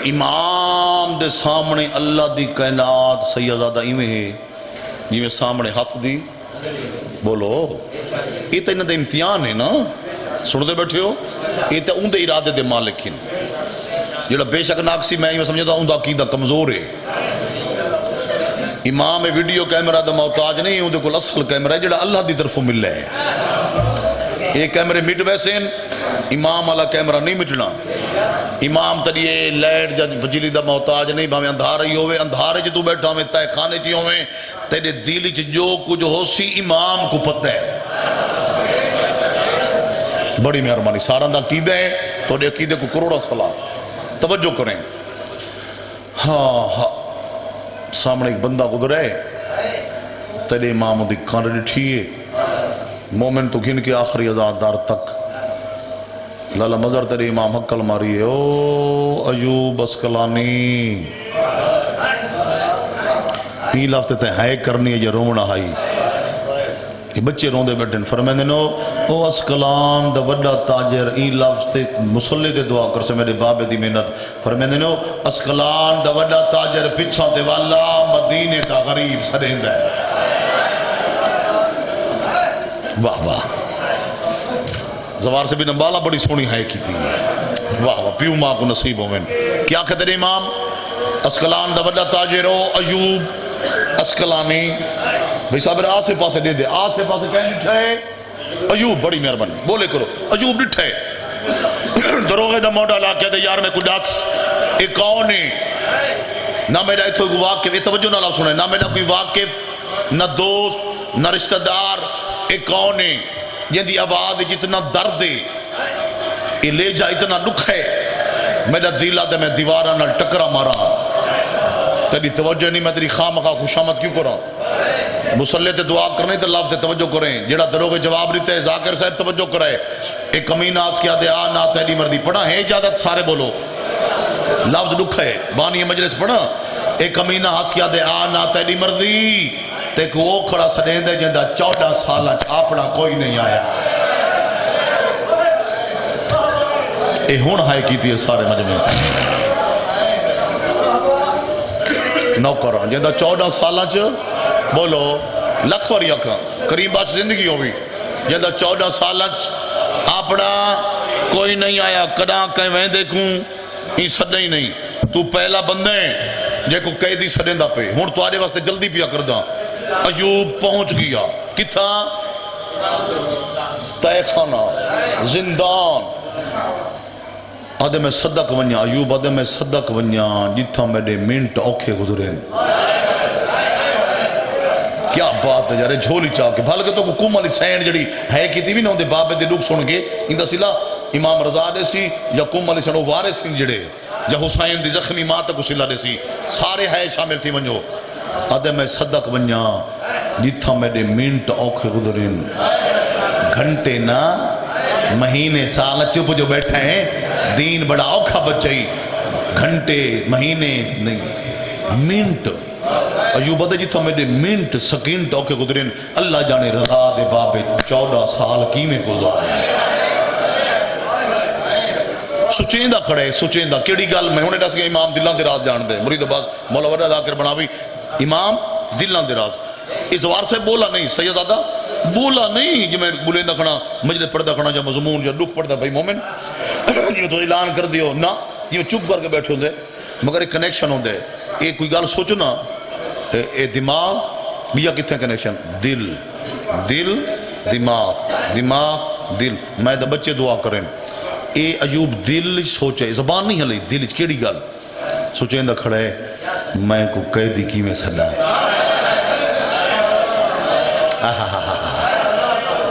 امام دے سامنے اللہ دی کائنات سیدزادہ ایمیں ہے یہ سامنے ہاتھ دی بولو یہ تو انہوں دے امتحان ہے نا سن دے بیٹھے ہو یہ تو ان دے ارادے دے مالک ہیں جڑا بے شک ناکسی میں یہ سمجھتا ہوں ان دا عقیدہ کمزور ہے امام ویڈیو کیمرہ دا محتاج نہیں ان دے کل اصل کیمرہ ہے جڑا اللہ دی طرف مل ہے یہ کیمرے مٹ ویسے امام والا کیمرہ نہیں مٹنا امام تریے لیٹ جا بجلی دا محتاج نہیں باویں اندھارے ہی ہوئے اندھارے جی تو بیٹھا ہمیں تائے خانے چی ہوئے تیرے دیلی چی جو کچھ ہو سی امام کو پتہ ہے بڑی مہربانی سارا دا عقیدہ ہے تو دے عقیدے کو کروڑا سلام توجہ کریں ہاں سامنے ایک بندہ گزرے تیرے امام دی کھان ڈٹھیے مومن تو گھن کے آخری ازادار تک لالا مظہر تیرے امام حق کل ماری ہے او ایوب اسکلانی پی لافتے تے ہائے کرنی ہے یہ رومنا ہائی یہ بچے روندے بیٹھیں فرمائیں دنو او اسکلان دا وڈا تاجر این لافتے مسلح دے دعا کر سے میرے بابے دی محنت فرمائیں دنو اسکلان دا وڈا تاجر پچھا دے والا مدینے دا غریب سرہند ہے واہ واہ زوار سے بھی نمبالا بڑی سونی ہائے کی تھی واہ واہ پیو ماں کو نصیب ہوئے کیا کہتے ہیں امام اسکلان دا وڈا تاجرو ایوب اسکلانی بھئی صاحب آسے پاسے دے دے آسے پاسے کہیں ڈٹھے ایوب بڑی مہربانی بولے کرو ایوب ڈٹھے دروغے دا موڈا لا کہتے یار میں کوئی ڈاس ایک کون ہے نہ میرا اتھو کوئی واقف یہ توجہ نہ لاؤ سنے نہ میرا کوئی واقف نہ دوست نہ رشتہ دار ایک کون ہے یہ دی آواز جتنا درد ہے یہ لے جا اتنا دکھ ہے میرا دل آدھے میں دیوارہ نہ ٹکرا مارا تیری توجہ نہیں میں تیری خواہ مخواہ خوشامت کیوں کرا مسلح تے دعا کرنے تے لفظ تے توجہ کریں. جڑا دروغ جواب دیتے ذاکر صاحب توجہ کرے. ایک کمینہ آس کیا دے آ نا تیری مردی پڑھا ہے اجازت سارے بولو لفظ دکھا ہے بانی مجلس پڑھا. ایک کمینہ آس کیا دے آ نا تیری مردی تے کو وہ کھڑا سڑیں دے جندہ 14 سالہ اپنا کوئی نہیں آیا. اے ہون ہائے کی تھی سارے مجمع نوکران جندہ 14 سالہ بولو لکھ واری اکھاں کریم بات زندگی ہوئی جندہ 14 سالہ اپنا کوئی نہیں آیا. کڑاں کہیں وہیں دیکھوں ہی سڑے ہی نہیں. تو پہلا بندے جے کو قیدی سڑیں دا پہ ہون تو آرے واسطے جلدی پیا کر دا. ایوب پہنچ گیا کتھا تہ خانہ زندان. آدھے میں صدق ونیا ایوب آدھے میں صدق ونیا جتھا میرے منٹ اوکھے گزریں. کیا بات ہے یارے جھولی چاہ کے بھال کے تو حکوم علی سین جڑی ہے کی تھی بھی نہ ہوندے بابے دے لوگ سن کے اندہ سلا امام رضا دے سی یا حکوم علی سین وارے سی جڑے یا حسین دی زخمی ماں تک سلا دے سی سارے ہے شامل تھی ونجو. آدھے میں صدق ونیا جتھا میرے منٹ اوکھے گزریں. گھنٹے نا مہینے سال چپ جو بیٹھے ہیں دین بڑا اوکھا بچائی. گھنٹے مہینے نہیں منٹ ایوب دے جتھا میرے منٹ سکینٹ اوکے گزرین. اللہ جانے رضا دے بابے 14 سال کی میں گزارے. سچیندہ کھڑے سچیندہ کیڑی گل میں ہونے ڈاس گیا امام دلان دے راز جان دے مرید عباس مولا وڈا ذاکر بناوی امام دلان دے راز. اس وار سے بولا نہیں سیدزادہ بولا نہیں جو میں بولیندہ کھڑا مجلے پردہ کھڑا جا مضمون جا دکھ پردہ بھائی مومن جو تو اعلان کر دیو نا یہ چپ کر کے بیٹھے ہوندے مگر ایک کنیکشن ہوندے. ایک کوئی گل سوچو نا اے دماغ بیا کتنے کنیکشن دل دل دماغ دماغ دل. میں دا بچے دعا کریں اے ایوب دل سوچے زبان نہیں ہلی دل کیڑی گل سوچیں دا کھڑے میں کو قیدی کی میں سڑا.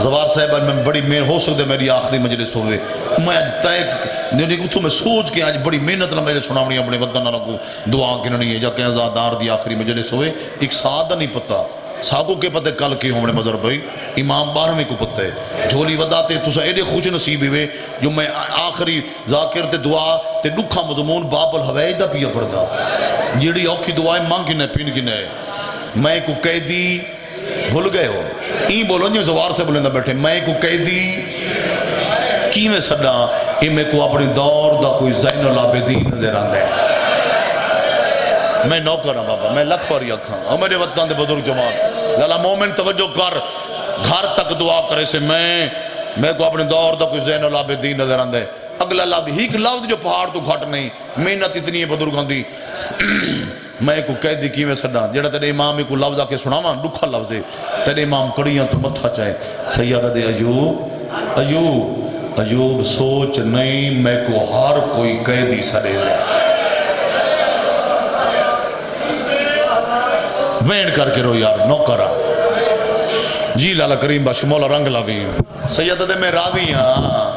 زوار صاحب میں بڑی میں ہو سکتے میری آخری مجلس ہوئے میں آج تیک نہیں تو میں سوچ کے آج بڑی محنت نہ میرے سناونی اپنے وطنہ کو دعا کرنی ہے جا کہ ازادار دی آخری مجلس ہوئے. ایک سادہ نہیں پتا ساکو کے پتے کل کی ہونے مظہر بھائی امام 12ویں کو پتے جھولی وداتے تو سا ایڈے خوش نصیبی ہوئے جو میں آخری ذاکر تے دعا تے دکھا مضمون باب الحویج دا پیا پڑھدا جیڑی اوکھی دعائیں مانگ کی نہ پین کی نہ میں کو قیدی بھول گئے ہو این بولو جو زوار سے بولندہ بیٹھے میں کو قیدی کی میں سڑا اے میں کو اپنی دور دا کوئی زین العابدین نظر آندے. میں نوکر ہوں بابا میں لکھ واری اکھاں اور میرے وطن دے بزرگ جماعت لالا مومن توجہ کر گھر تک دعا کرے سے میں کو اپنے دور دا کوئی زین العابدین نظر آندے. اگلا لفظ ہی لفظ جو پہاڑ تو گھٹ نہیں محنت اتنی ہے بزرگاں دی. میں کو قیدی کی میں سڑا جڑا تیرے امام کو لفظ آ کے سناواں دکھا لفظ ہے تیرے امام کڑیاں تو متھا چاہے. سیدہ دے ایوب سوچ نہیں میں کو ہر کوئی قیدی سڑے دے وین کر کے رو یار نوکرہ جی لالا کریم باشی مولا رنگ لاوی. سیدہ دے میں راضی ہاں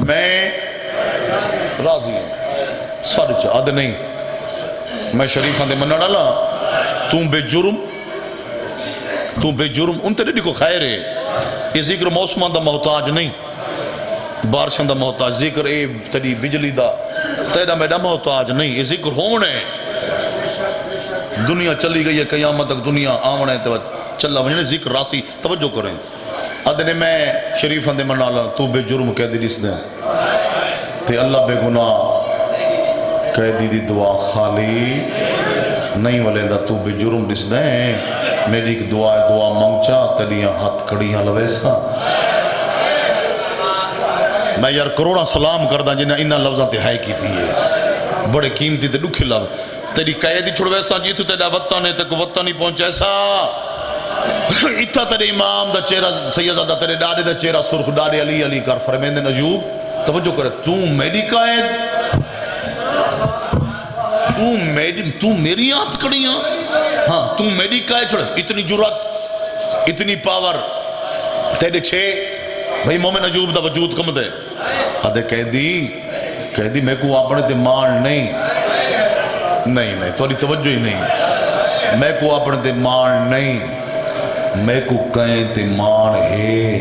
میں راضی ہوں سارے چاہد نہیں میں شریفان دے منہ ڈالا تم بے جرم ان تیرے بھی کو خیر ہے. یہ ذکر موسمان دا محتاج نہیں بارشان دا محتاج ذکر اے تیری بجلی دا تیرا میڈا محتاج نہیں. یہ ذکر ہونے دنیا چلی گئی ہے قیامت تک دنیا آمنے چلا وجنے ذکر راسی توجہ کریں. ادھنے میں شریفان دے منہ ڈالا تو بے جرم قیدی رس دیں تے اللہ بے گناہ قیدی دی دعا خالی نہیں ولیندہ تو بے جرم رس دیں میری ایک دعا منگچا تلیاں ہاتھ کڑیاں لویسا. میں یار کروڑا سلام کردہ جنہیں انہا لفظاں تے ہائے کی تھی ہے بڑے قیمتی تے دکھے لفظ تیری قیدی چھوڑ ویسا جیتو تیرا وطن ہے تک وطن نہیں پہنچ ایسا اتھا تیرے امام دا چہرہ سیدزادہ تیرے ڈاڑے دا چہرہ سرخ ڈاڑے علی علی کر فرمیندن ایوب توجہ کرے تو میری قائد تو میری آت کڑیاں ہاں تو میری قائد چھوڑے اتنی جرات اتنی پاور تیرے چھے بھئی مومن ایوب دا وجود کم دے آدھے قیدی میں کو اپنے دے مان نہیں توڑی توجہ ہی نہیں میں کو اپنے دے مان نہیں میں کو کہیں تے مان ہے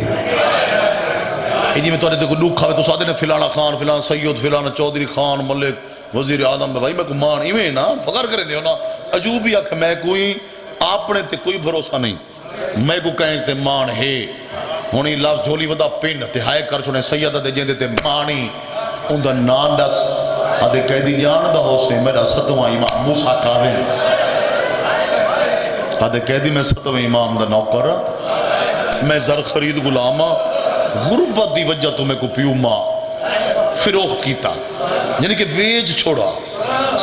جی میں تو کوئی دکھ آوے تو سادے نے فلانا خان فلانا سید فلانا چودھری خان ملک وزیر اعظم بھائی میں کو مان ایویں نا فخر کرے دیو نا عجوب ہی آکھ میں کوئی اپنے تے کوئی بھروسہ نہیں میں کو کہیں تے مان ہے ہونی لفظ جھولی ودا پن تے ہائے کر چھوڑے سیدہ دے جیندے تے مانی ان دا نان دس آدھے قیدی جان دا ہو سے میرا ستواں امام موسیٰ کاظم آدھے قیدی میں ستواں امام دا نوکر میں زر خرید غلامہ غربت دی وجہ تو میں کو پیو ماں فروخت کیتا یعنی کہ ویج چھوڑا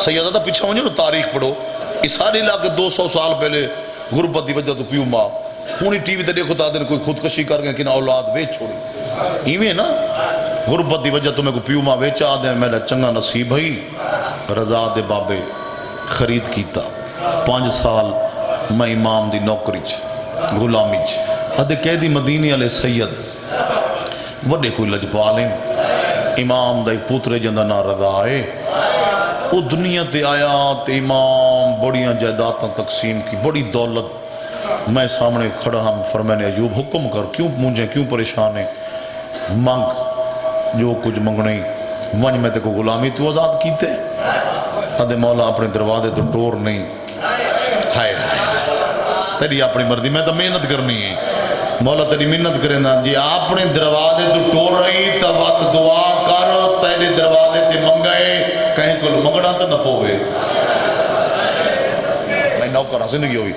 سیدہ دا پیچھا ہونے تاریخ پڑھو اس سارے علاقے 200 سال پہلے غربت دی وجہ تو پیو ماں ہونی ٹی وی تے دیکھو تا دن کوئی خودکشی کر گئے کنا اولاد ویچ چھوڑی ایویں نا غربت دی وجہ تو میں کو پیو ماں ویچا دیں میرا چنگا نصیب ہی رضا دے بابے خرید کیتا 5 سال میں امام دی نوکری چ غلامی چ ادھے قیدی مدینی علیہ سید وڈے کوئی لجپالیں امام دا ایک پوترے جندہ نا رضا آئے وہ دنیا تے آیا تے امام بڑیاں جائیداداں تقسیم کی بڑی دولت میں سامنے کھڑا ہم فرمانے ایوب حکم کر کیوں مجھے کیوں پریشان ہے مانگ جو کچھ منگنے ونج میں تے کو غلامی تو آزاد کیتے ادھے مولا اپنے دروازے تو ٹور نہیں ہائے تیری اپنی مرضی میں تو محنت کرنی ہے مولا تیری محنت کریں نا جی اپنے دروازے تو ٹور رہی تا وقت دعا کر تیرے دروازے تے منگائے کہیں کو منگنا تو نہ پوے میں نوکر ہاں زندگی ہوئی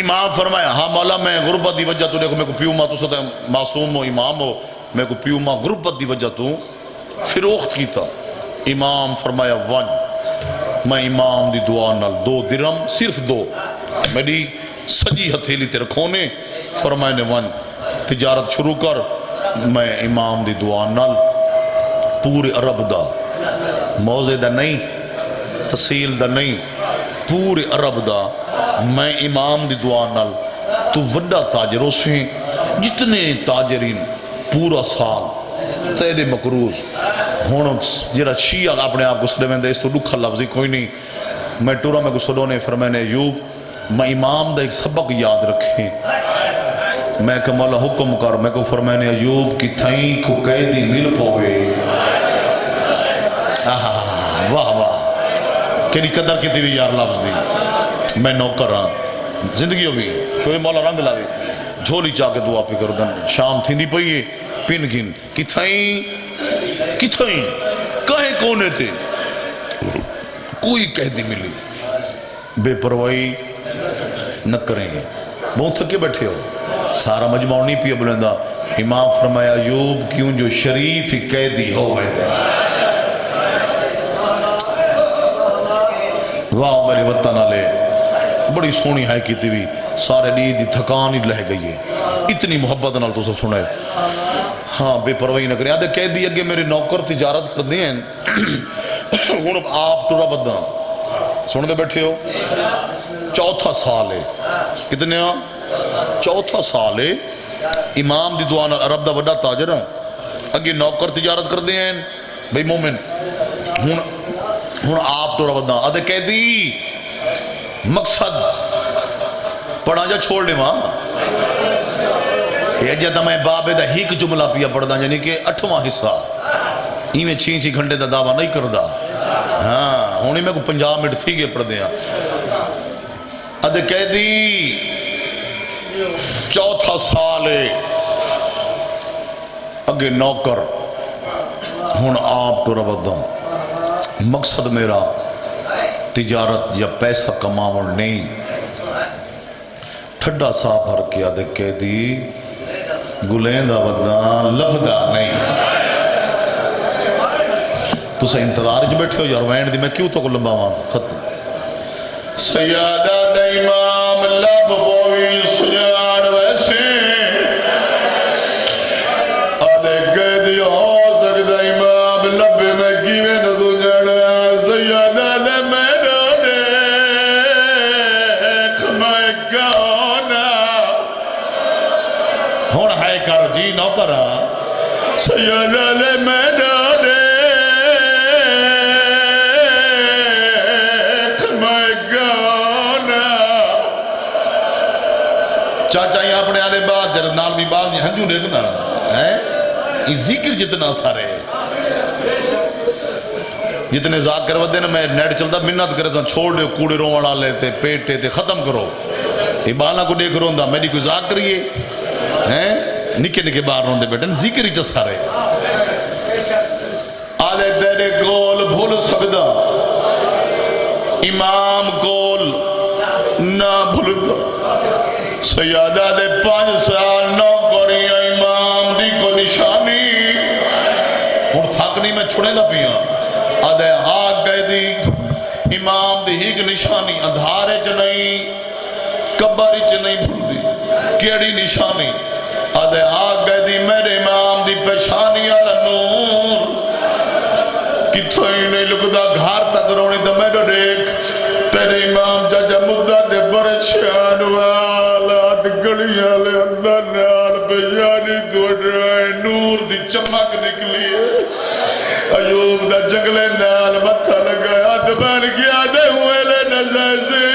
امام فرمایا ہاں مولا میں غربت دی وجہ تو دیکھو میں کو پیو ماں تو ستا معصوم ہو امام ہو میں کو پیو ماں غربت دی وجہ تو فروخت کی تھا امام فرمایا ون میں امام دی دعا نال 2 درم صرف 2 میری سجی ہتھیلی تے رکھونے فرمائے نے ون تجارت شروع کر میں امام دی دعا نال پورے عرب دا موزے دا نہیں تحصیل دا نہیں پورے عرب دا میں امام دی دعا نال تو وڈا تاجروں سے جتنے تاجرین پورا سال تیرے مقروض ہونا جیرا شیعہ اپنے آپ گسلے میں دے اس تو دکھا لفظی کوئی نہیں میں ٹورا میں گسلوں نے فرمائے نے ایوب میں امام دا ایک سبق یاد رکھیں میں کہ مولا حکم کر میں کو فرمائے نے ایوب کی تھائیں کو قیدی مل پوے واہ واہ کیلی قدر کی تیوی یار لفظ دی میں نوکر ہاں زندگی ہوئی شوئے مولا رنگ لاوی جھولی چاہ کے دعا پہ کر دن شام تھی دی پئیے پن گن کتھائیں کہیں کونے تھے کوئی قیدی ملی بے پروائی نہ کریں گے بہت تھکے بیٹھے ہو سارا مجموع نہیں پیا بلندہ امام فرمایا ایوب کیوں جو شریف قیدی ہو گئے تھے واہ میرے وطن آلے بڑی سونی ہے کی تیوی سارے لی دی تھکان ہی لہ گئی ہے اتنی محبت نال تو سب سنے ہاں بے پروائی نہ کریں آدھے قیدی اگے میرے نوکر تجارت کر دیں ہوں آپ ٹورا بدہ سن دے بیٹھے ہو 4 سال ہے کتنے ہاں 4 سال ہے امام دی دعا نال عرب دا وڈا تاجر ہوں اگے نوکر تجارت کر دیں بھئی مومن ہوں آپ ٹورا بدہ آدھے قیدی مقصد پڑھا جا چھوڑ لے ماں یہ جاتا میں بابے دا ہی جملہ پیا پڑھ دا یعنی کہ 8واں حصہ ہی میں 6 گھنٹے دا دعویٰ نہیں کر دا ہاں ہونی میں کو 50 منٹ تھی گے پڑھ دیا ادھے قیدی 4 سال اگے نوکر ہون آپ تو ربدہ مقصد میرا تجارت یا پیسہ کماون نہیں ٹھڈا صاحب ہر کیا دے قیدی گلیندہ بدہ لبدہ نہیں تو سے انتظار جو بیٹھے ہو یار وین دی میں کیوں تو کو لمبا وہاں ختم سیادہ دا امام لب بوئی سجان ویسے آدھے قیدی ہو سکتا امام لب میں کیوے نظر جڑا سیادہ دا میرا دیکھ میں کانا ہون ہے کر جی نو کرا سیادہ دا میرا چاچا ہی اپنے آلے بعد جب نال بھی بال دی ہنجو دیکھنا ہے یہ ذکر جتنا سارے جتنے ذاکر ودے نا میں نیٹ چلتا منت کرے تو چھوڑ دے کوڑے روان آلے تے پیٹے تے ختم کرو یہ بالا کو دیکھ رہا میری کوئی ذاکر یہ نکے نکے بار روندے بیٹھے ذکر ہی چا سارے آلے تیرے کول بھول سکدا امام کول نہ بھولتا سیادہ دے 5 سال نو کریاں امام دی کو نشانی اور تھاکنی میں چھوڑے دا پیاں آدھے آگ گئے دی امام دی ہی کی نشانی اندھارے چ نہیں کباری چ نہیں بھول دی کیڑی نشانی آدھے آگ گئے دی میرے امام دی پیشانی آلہ نور کتھو ہی نہیں لکھدا گھار تک رونی دا میرے دیکھ تیرے امام جا مدہ دے برے شان والات گڑیاں لے اندر نال بیانی دوڑائے نور دی چمک نکلی ہے ایوب دا جنگلے نال متھا لگایا دبان کیا دے ہوئے لے نظر سے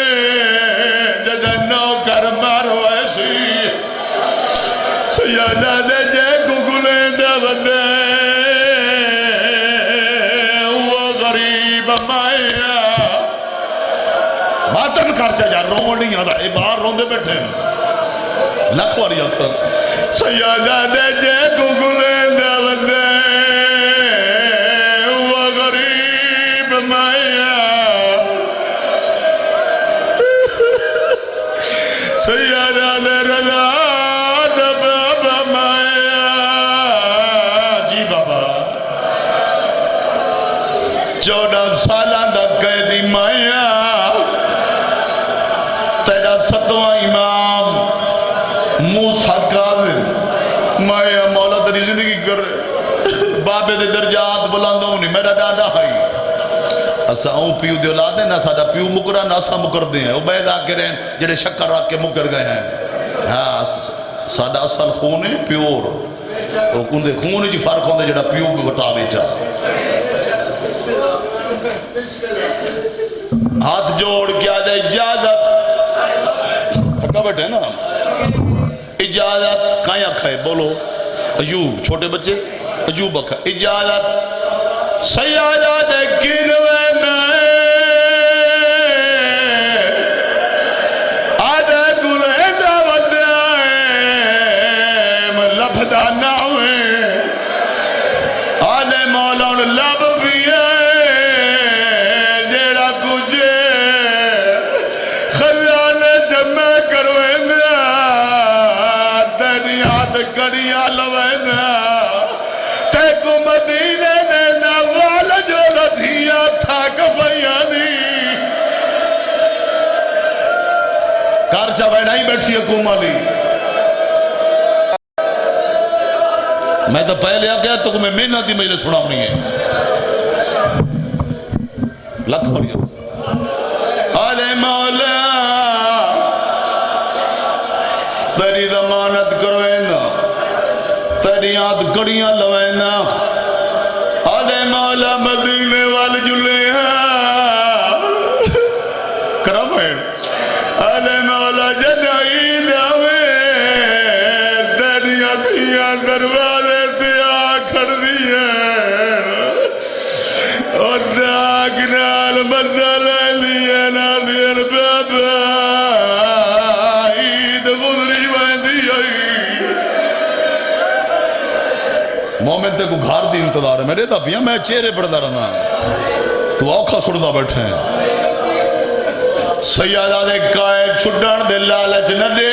ججا نو کر مارو ایسی سیادہ دے جے گگلے دا بدے وہ غریب مائیا ماتن کارچا جا رو نہیں آدھا اے باہر روندے بیٹھے لکھ واری آکھر سیادہ دے جے گگلے دا بدے وہ غریب مائیا سیادہ دے رضا دا بابا مائیا جی بابا 14 سالہ دا قیدی مائیا تیرا 7واں امام موسیٰ کاظم مائیا مولا تری زندگی کر رہے بابے دے درجات بلاندوں نہیں میرا ڈاڈا ہائی اسا اون پیو دے اولاد ہے نا ساڑا پیو مکرہ ناسا مکر دے ہیں عبید آکے رہن جڑے شکر رکھ کے مکر گئے ہیں ہاں ساڑا اصل خون ہے پیور اور کن دے خون ہے جی فرق ہوندے جڑا پیو کو گٹا لے چاہ ہاتھ جوڑ کیا دے اجازت تھکا بیٹھے نا اجازت کائیں اکھائے بولو ایوب چھوٹے بچے ایوب اکھا اجازت سیادہ دے کنوے میں آدھے گلے دا ودائے میں لبھدا ناوے آدھے مولانا لب پیئے جیڑا کجھے خزانے جمع کروینا تیری ہاتھ کڑیاں لوینا تے کو مدینے نے نوال جو لدھیا تھاک بیانی کارچہ بیٹھائی بیٹھی حکومالی میں تو پہلے آ گیا تو میں محنت ہی مجھے سناؤنی ہے لکھ بڑھیا آلے مولا تیری ضمانت کروینا تیری آدھ کڑیاں لوینا آدھے مولا مدینے وال جلے ہیں کرم ہے آدھے مولا جنائی داوے تیری آدھیاں دروازے تیا کھڑ دیئے اور داگ نال بدل لیے نا دیر بابا عید گزری بندی آئی مومن تے کو گھار دی انتظار ہے میرے دا پیا میں چہرے پڑھتا رہنا تو آکھا سڑتا بیٹھے ہیں سیادہ دے کائے چھڑن دے لالچ نہ دے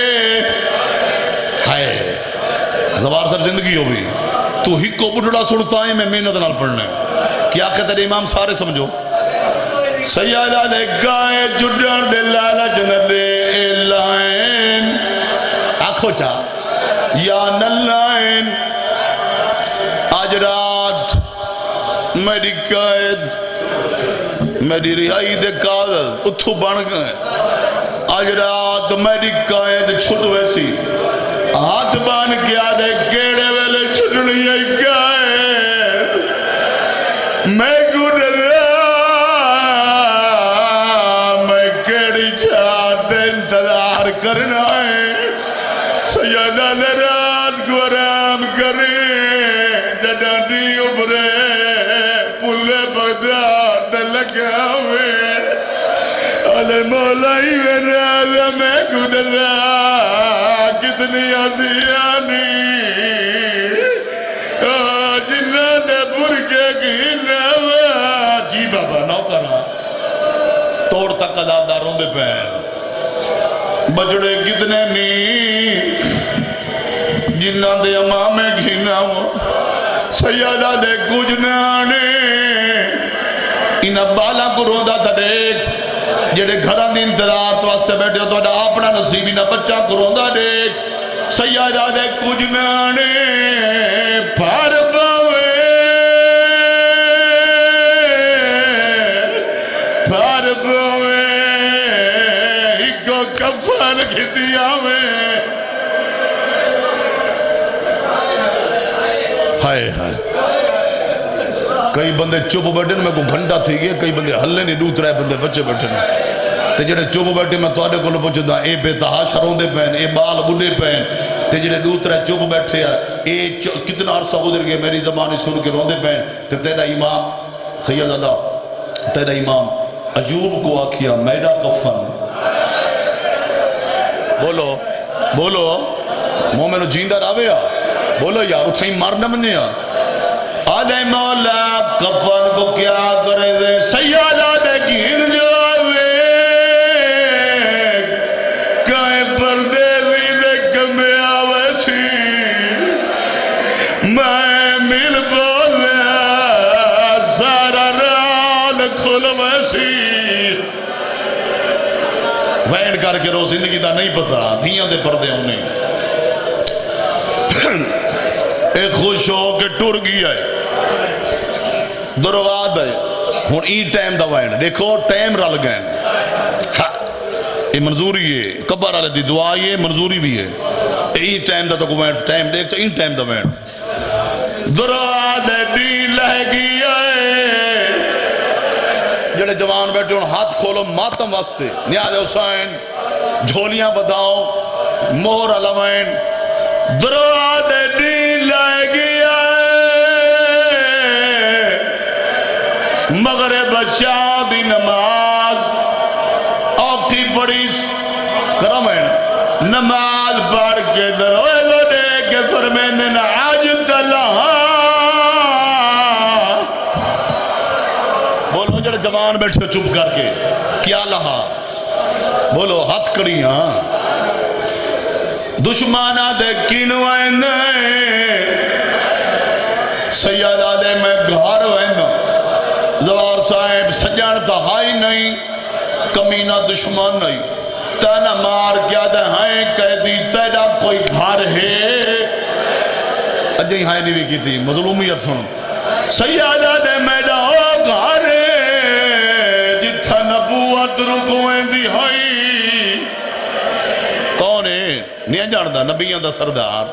ہائے زبار صاحب زندگی ہو بھی تو ہی کو بڑھڑا سڑتا ہے میں محنت نال پڑھنے کیا کہتے ہیں امام سارے سمجھو سیادہ دے کائے چھڑن دے لالچ نہ دے لائن آنکھو چاہ یا نلائن آج رات میری قید میری رہائی دے کاغذ اتھو بن گئے آج رات میری قید چھٹ ویسی ہاتھ بان کیا دے کیڑے ویلے چھٹنی ہے قید میں گھڑا میں کیڑی چاہتے انتظار کرنا ہے سیدہ نے رات کو آرام کرے ڈڈاڈی ابرے پلے بغداد لگا ہوئے ارے مولائی میرے عالم گنلا کتنی عدیانی جنہ نے برگے کی نوا جی بابا نو کرا توڑ تک اداداروں دے پہن بجڑے کتنے نی جنہ دے امامے گھینا ہو سیادہ دے کچھ نانے انہا بالا کو روندہ تھا دیکھ جڑے گھران دی انتظار تو واسطے بیٹھے ہو تو اڈا اپنا نصیب انہا بچہ کو روندہ دیکھ سیادہ دے کچھ نانے پھار باوے پھار باوے ایکو کفن کی دیا میں ہائے ہائے کئی بندے چپ بیٹھے میں کو گھنٹا تھی گئے کئی بندے ہلے نہیں ڈوت رہے بندے بچے بیٹھے تے جڑے چپ بیٹھے میں تو آڈے کو پوچھتا دا اے بے تحاشا روندے پہن اے بال بڑھے پہن تے جڑے ڈوت رہے چپ بیٹھے اے کتنا عرصہ گزر گئے میری زبانی سن کے روندے پہن تے تیرا امام سیدہ تیرا امام عجوب کو آکھیا میرا کفن بولو بولو مومنو جیندہ راویا بولو یار اتھائی مارنا منیا آدھے مولا کفن کو کیا کرے دے سیادہ دے گھین جاوے کائیں پردے دے کمے آوے سی میں مل بولیا سارا رال کھل ویسی وین کر کے رو زندگی دا نہیں پتا دھیاں دے پردے انہیں ایک خوش ہو کے ٹور گیا ہے درواد ہے ہون ای ٹائم دا وائن دیکھو ٹائم رل گئے یہ منظوری ہے کبھر آلے دی دعا یہ منظوری بھی ہے ای ٹائم دا تو کو وائن ٹائم دیکھ چا ان ٹائم دا وائن درواد ہے دی لہ گیا ہے جڑے جوان بیٹھے ان ہاتھ کھولو ماتم واسطے نیاز حسین جھولیاں بداؤ مہر علمین درود دی لائے گیا مغرب شاہ دی نماز اوکی پڑیس کرم ہے نماز پڑھ کے دروازہ دے کے فرمیندن آج تلہا بولو جڑے جوان بیٹھے چپ کر کے کیا لہا بولو ہاتھ کری ہاں دشمانہ دے کینو آئندے سیادہ دے میں گھار ویندہ زوار صاحب سجان تہائی نہیں کمینہ دشمن نہیں تینا مار کیا دے ہائیں قیدی تینا کوئی گھار ہے اجھیں ہائیں نہیں بھی کی تھی مظلومیت سن سیادہ دے میڈا ہو گھار ہے جتھا نبوت رکویں دی ہائی کون ہے نہیں جاندہ نبیان دا سردار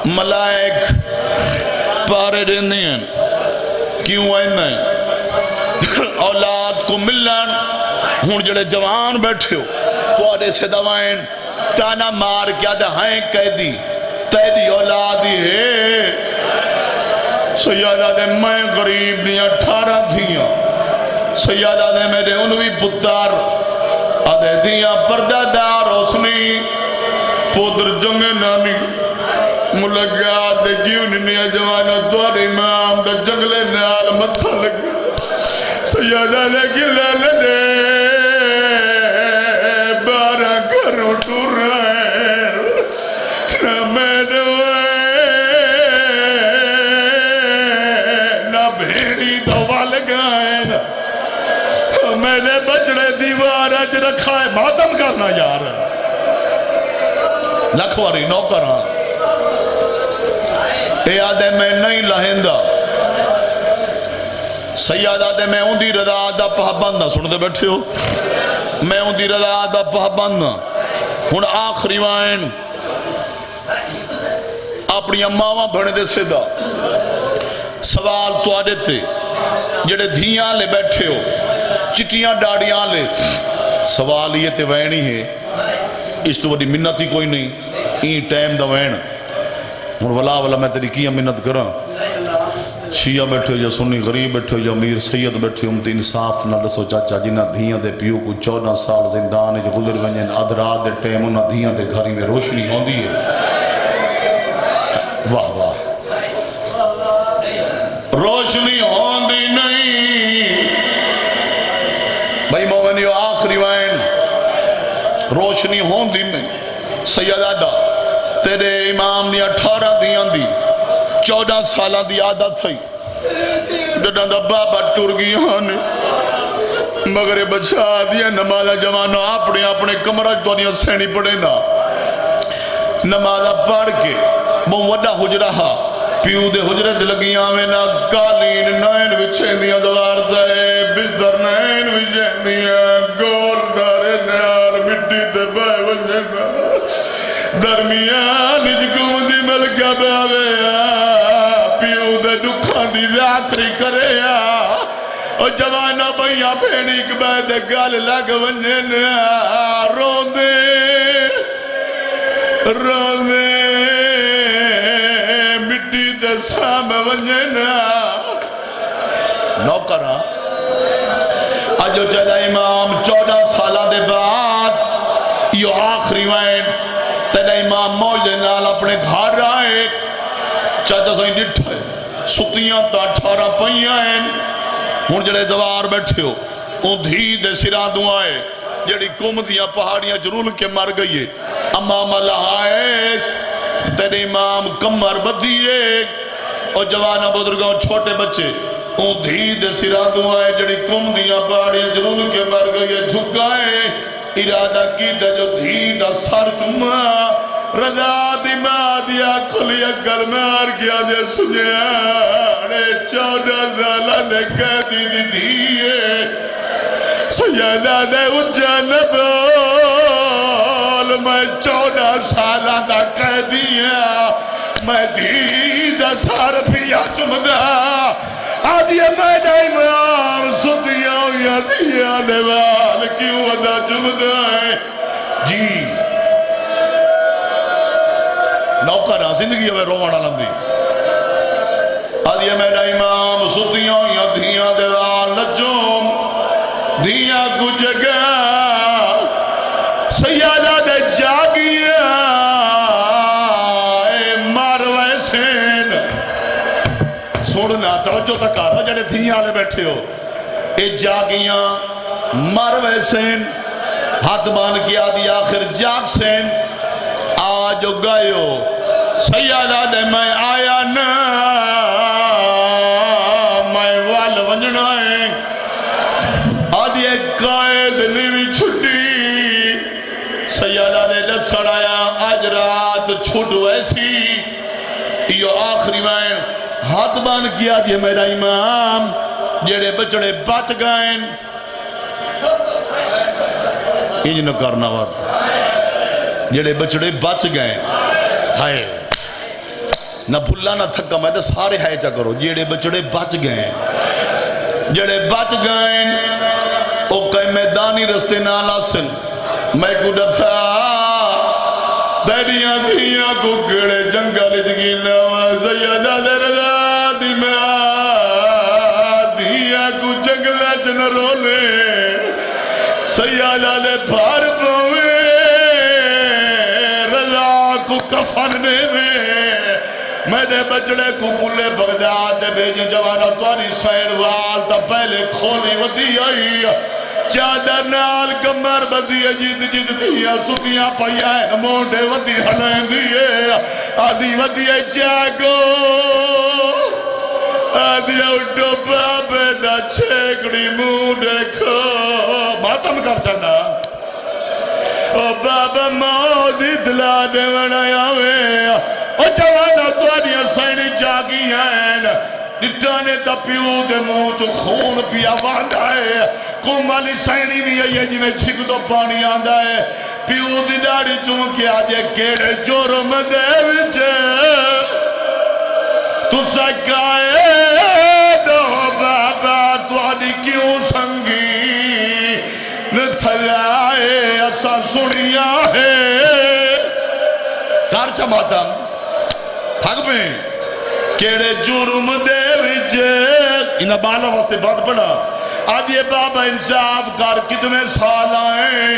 ملائک پارے رہنے ہیں کیوں آئندہ ہیں اولاد کو ملن ہون جڑے جوان بیٹھے ہو تو آڑے سے دوائیں تانا مار کیا دہائیں قیدی تیری اولادی ہے سیادہ دے میں غریب دیا 18 تھیاں سیادہ دے میرے انوی پتار آدھے دیا پردہ دار حسنی پودر جنگ نانی ملگا دے کیوں ننیا جوانا دوار امام دے جنگلے نال متھا لگا سیادہ دے گلہ لدے بارہ گھروں ٹور رہے نہ میڈوے نہ بھیڑی دوا لگائیں میں نے بجڑے دیوار اج رکھا ہے ماتم کرنا یار لکھواری نوکران اے آدھے میں نہیں لہندہ سیادہ دے میں ان دی رضا دا پہبندہ سن دے بیٹھے ہو میں ان دی رضا دا پہبندہ ہن آخری وائن اپنی اماں بھنے دے سیدہ سوال تو آدھے تھے جڑے دھیاں لے بیٹھے ہو چٹیاں ڈاڑیاں لے سوال یہ تے وینی ہے اس تو بڑی منت ہی کوئی نہیں این ٹائم دا وین ہن ولا میں تیری کیا منت کراں شیعہ بیٹھے ہو یا سنی غریب بیٹھے ہو یا امیر سید بیٹھے ہو تے انصاف نہ دسو چاچا جنہ دھیاں دے پیو کو 14 سال زندان وچ گزر ونجن ادھ رات دے ٹائم انہاں دھیاں دے گھر میں روشنی ہوندی ہے واہ واہ روشنی ہوندی نہیں بھائی مومنیو آخری وین روشنی ہوندی نہیں سیدہ تیرے امام دی 18 دیاں دی 14 سالہ دی عادت تھی جڑا دا بابا ٹر گیا نے مگر بچہ دیا نمازہ جوانو اپنے کمرہ تو دیا سینی پڑے نا نمازہ پڑھ کے وہ وڈا حجرہ پیو دے حجرے دے لگیاں میں نا کالین نائن وچھیں دیا دوار سے بستر نائن وچھیں دیا گول دارے نیار مٹی تے بائے وجھے نا درمیان جکم دی ملکہ باوے پیو دے دکھان دی ذاکری کرے اور جوانا بھئیاں پھینی کبھائی دے گال لگ ونجن رو دے مٹی دے سام ونجن نوکرہ آجو چلا امام 14 سالہ دے بعد یہ آخری وین تیرا امام موجے نال اپنے گھر آئے چاچا سائیں ڈٹھے ستیاں تا 18 پہیاں ہیں ہون جڑے زوار بیٹھے ہو ان دھی دے سران دعائے جڑی کمدیاں پہاڑیاں جرول کے مر گئی ہے امام اللہ آئیس تیرے امام کمر بدھیے اور جوانا بزرگاں چھوٹے بچے ان دھی دے سران دعائے جڑی کمدیاں پہاڑیاں جرول کے مر گئی ہے جھکائے ارادہ کی دے جو دھی دا سر چمہ رضا دی ماں دیا کھلی اگر مار کیا دے سجانے 14 سالہ نے کہہ دی دیئے سیدہ دے اجھا نبول میں 14 سالہ دا کہہ دیا میں دید سار پیا چمدہ آدھیا میں دا امام ستیا یا دیا دیوال کیوں ادا چمدہ ہے جی نوکرہ زندگی ہوئے رومانہ لندی آدھیا میرا امام ستیاں یا دھیاں دیوال لجوم دھیاں کو جگہ سیادہ دے جاگیا اے ماروے سین سوڑنا توجہ تکارا جڑے دھیاں لے بیٹھے ہو اے جاگیاں ماروے سین ہاتھ بان کیا دی آخر جاگ سین آجو گئے ہو سیادہ دے میں آیا نا میں وال ونجنا ہے آدھی ایک قائد لیوی چھٹی سیادہ دے لسڑ آیا آج رات چھٹ ویسی یہ آخری میں ہاتھ بان کیا دیا میرا امام جڑے بچڑے بچ گئیں انج نہ کرنا وقت جڑے بچڑے بچ گئے ہائے نہ بھلا نہ تھکا میں تو سارے ہائے چا کرو جڑے بچڑے بچ گئے جڑے بچ گئے او کئی میدانی رستے نہ لاسن میں کو ڈتھا تیریاں دھیاں کو کڑے جنگل جگی نواز سیدہ دے رضا دی میں دھیاں کو جنگل جن رولے سیدہ دے پھار پوے رضا کو کفن دے میں دے بچڑے کو کلے بغداد دے بھیجے جوانا توانی سیر وال تا پہلے کھولی ودی آئی چادر نال کمر بدی جید جید دیا سکیاں پیا ہے موڑے ودی ہلیں دیئے آدھی ودی جاگو آدھی اٹھو بابے دا چھیکڑی موڑے کھو ماتم کر چاہنا او بابا موڑی دلا دے ونایا ہوئے او جوانا توانیاں سینی جاگی ہیں نٹانے دا پیو دے منہ تو خون پیا واندا ہے کمالی سینی بھی ہے جی میں چھک دو پانی آندا ہے پیو دی ڈاڑی چونکہ آجے کیڑے جرم دے وچے تو سکائے دو بابا توانی کیوں سنگی نتھلائے ایسا سنیا ہے چماتا تھک پہ کیڑے جرم دے وجے انہا بالا واسطے بات پڑا آدھے بابا انصاف کر کتنے سال آئیں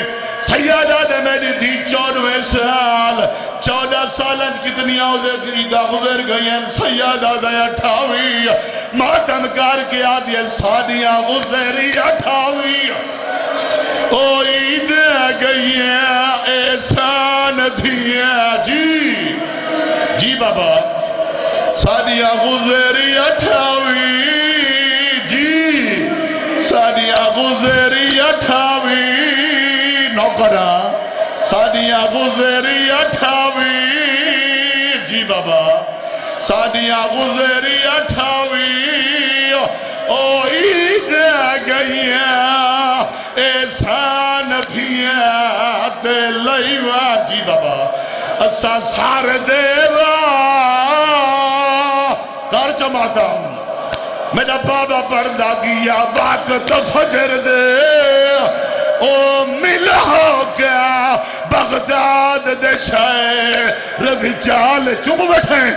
سیادہ دے میری تھی 14 سال 14 سالن کتنی عیدہ گزر گئی ہیں سیادہ دے 28 ماتم کر کے آدھے سالیاں گزری 28 او عید گئی ہیں احسان تھی جی جی بابا سالیاں گزری 28 جی سالیاں گزری 28 نوکرہ سالیاں گزری 28 جی بابا سالیاں گزری 28 او عید گئی ہیں احسان پھیاں تے لئیوا جی بابا اسا سار دیوا کار چماتا ہوں میرا بابا پردہ گیا وقت فجر دے او ملا ہو گیا بغداد دے شہر رجال چپ بیٹھیں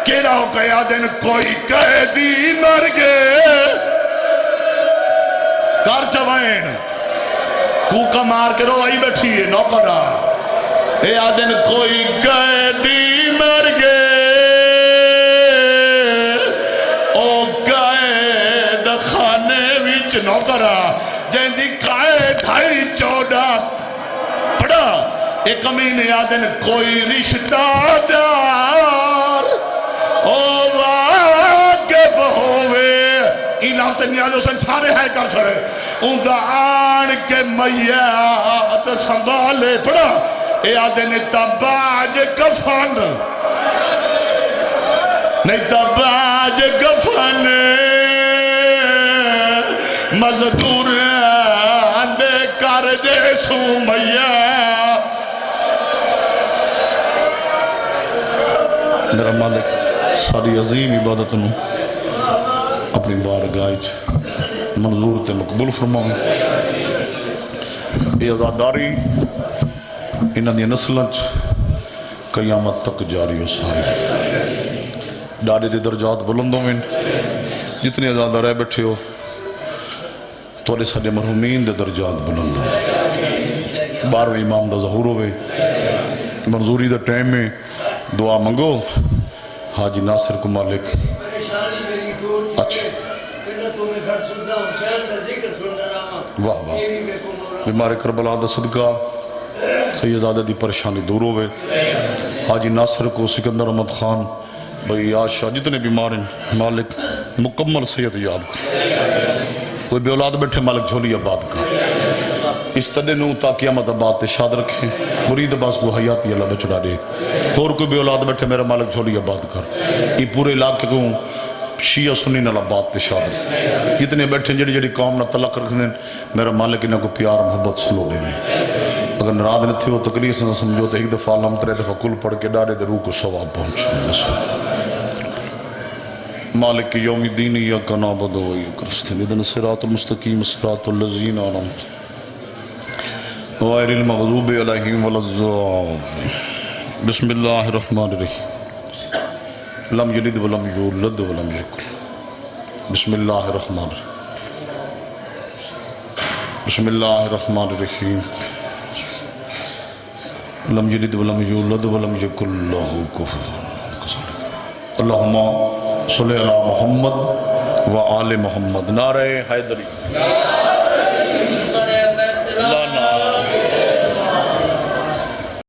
کیڑا ہو گیا دن کوئی قیدی مر گئے کار چوائن کوکا مار کے رو آئی بیٹھی ہے نوکرہ اے آدن کوئی قیدی مر گئے او قید خانے وچ نوکرہ جن دی قید تھائی 14 پڑھا ایک امین آدن کوئی رشتہ دار او واقف ہوئے ایلام تے نیازو سنسارے ہے کر چھڑے ان دا آن کے میات سنبھالے پڑھا اے آدھے نے تباج کفن نہیں تباج کفن مزدور اندے کر دے سومیا میرا مالک ساری عظیم عبادت نو اپنی بارگاہ منظور تے مقبول فرماؤں یہ ازاداری انہاں دی نسلاں قیامت تک جاری ہو ساری ڈاڑے دے درجات بلندوں میں جتنے ازادہ رہ بیٹھے ہو توڑے ساڑے مرحومین دے درجات بلند ہو 12 امام دا ظہور ہوئے منظوری دا ٹائم میں دعا منگو حاجی ناصر کو مالک اچھا واہ واہ بیمار کربلا دا صدقہ سیدزادہ دی پریشانی دور ہوئے حاجی ناصر کو سکندر احمد خان بھئی آشا جتنے بیمار ہیں مالک مکمل صحت یاب کا کوئی بے اولاد بیٹھے مالک جھولی آباد کا اس طرح نو تا قیامت آباد تے شاد رکھیں مرید باس کو حیاتی اللہ بچڑا دے اور کوئی بے اولاد بیٹھے میرا مالک جھولی آباد کر یہ پورے علاقے کو شیعہ سنی نال آباد تے شاد رکھیں جتنے بیٹھے جڑی جڑی قوم نہ تعلق رکھ دیں میرا مالک انہاں کو پیار محبت سلو دے اگر نراد نہ تھے وہ تکلیف سے نہ سمجھو تو ایک دفعہ اللہ ترے دفعہ کل پڑھ کے ڈارے دے روح کو ثواب پہنچ مالک یوم الدین ایاک نعبد و ایاک نستعین اهدنا الصراط المستقیم صراط الذین انعمت غیر المغضوب علیہم ولا الضالین بسم اللہ الرحمن الرحیم لم یلد ولم یولد ولم یکن بسم اللہ الرحمن بسم اللہ الرحمن الرحیم لم یلد ولم یولد ولم یکن لہ کفوا احد اللہم صلی اللہ محمد و آل محمد نعرہ حیدری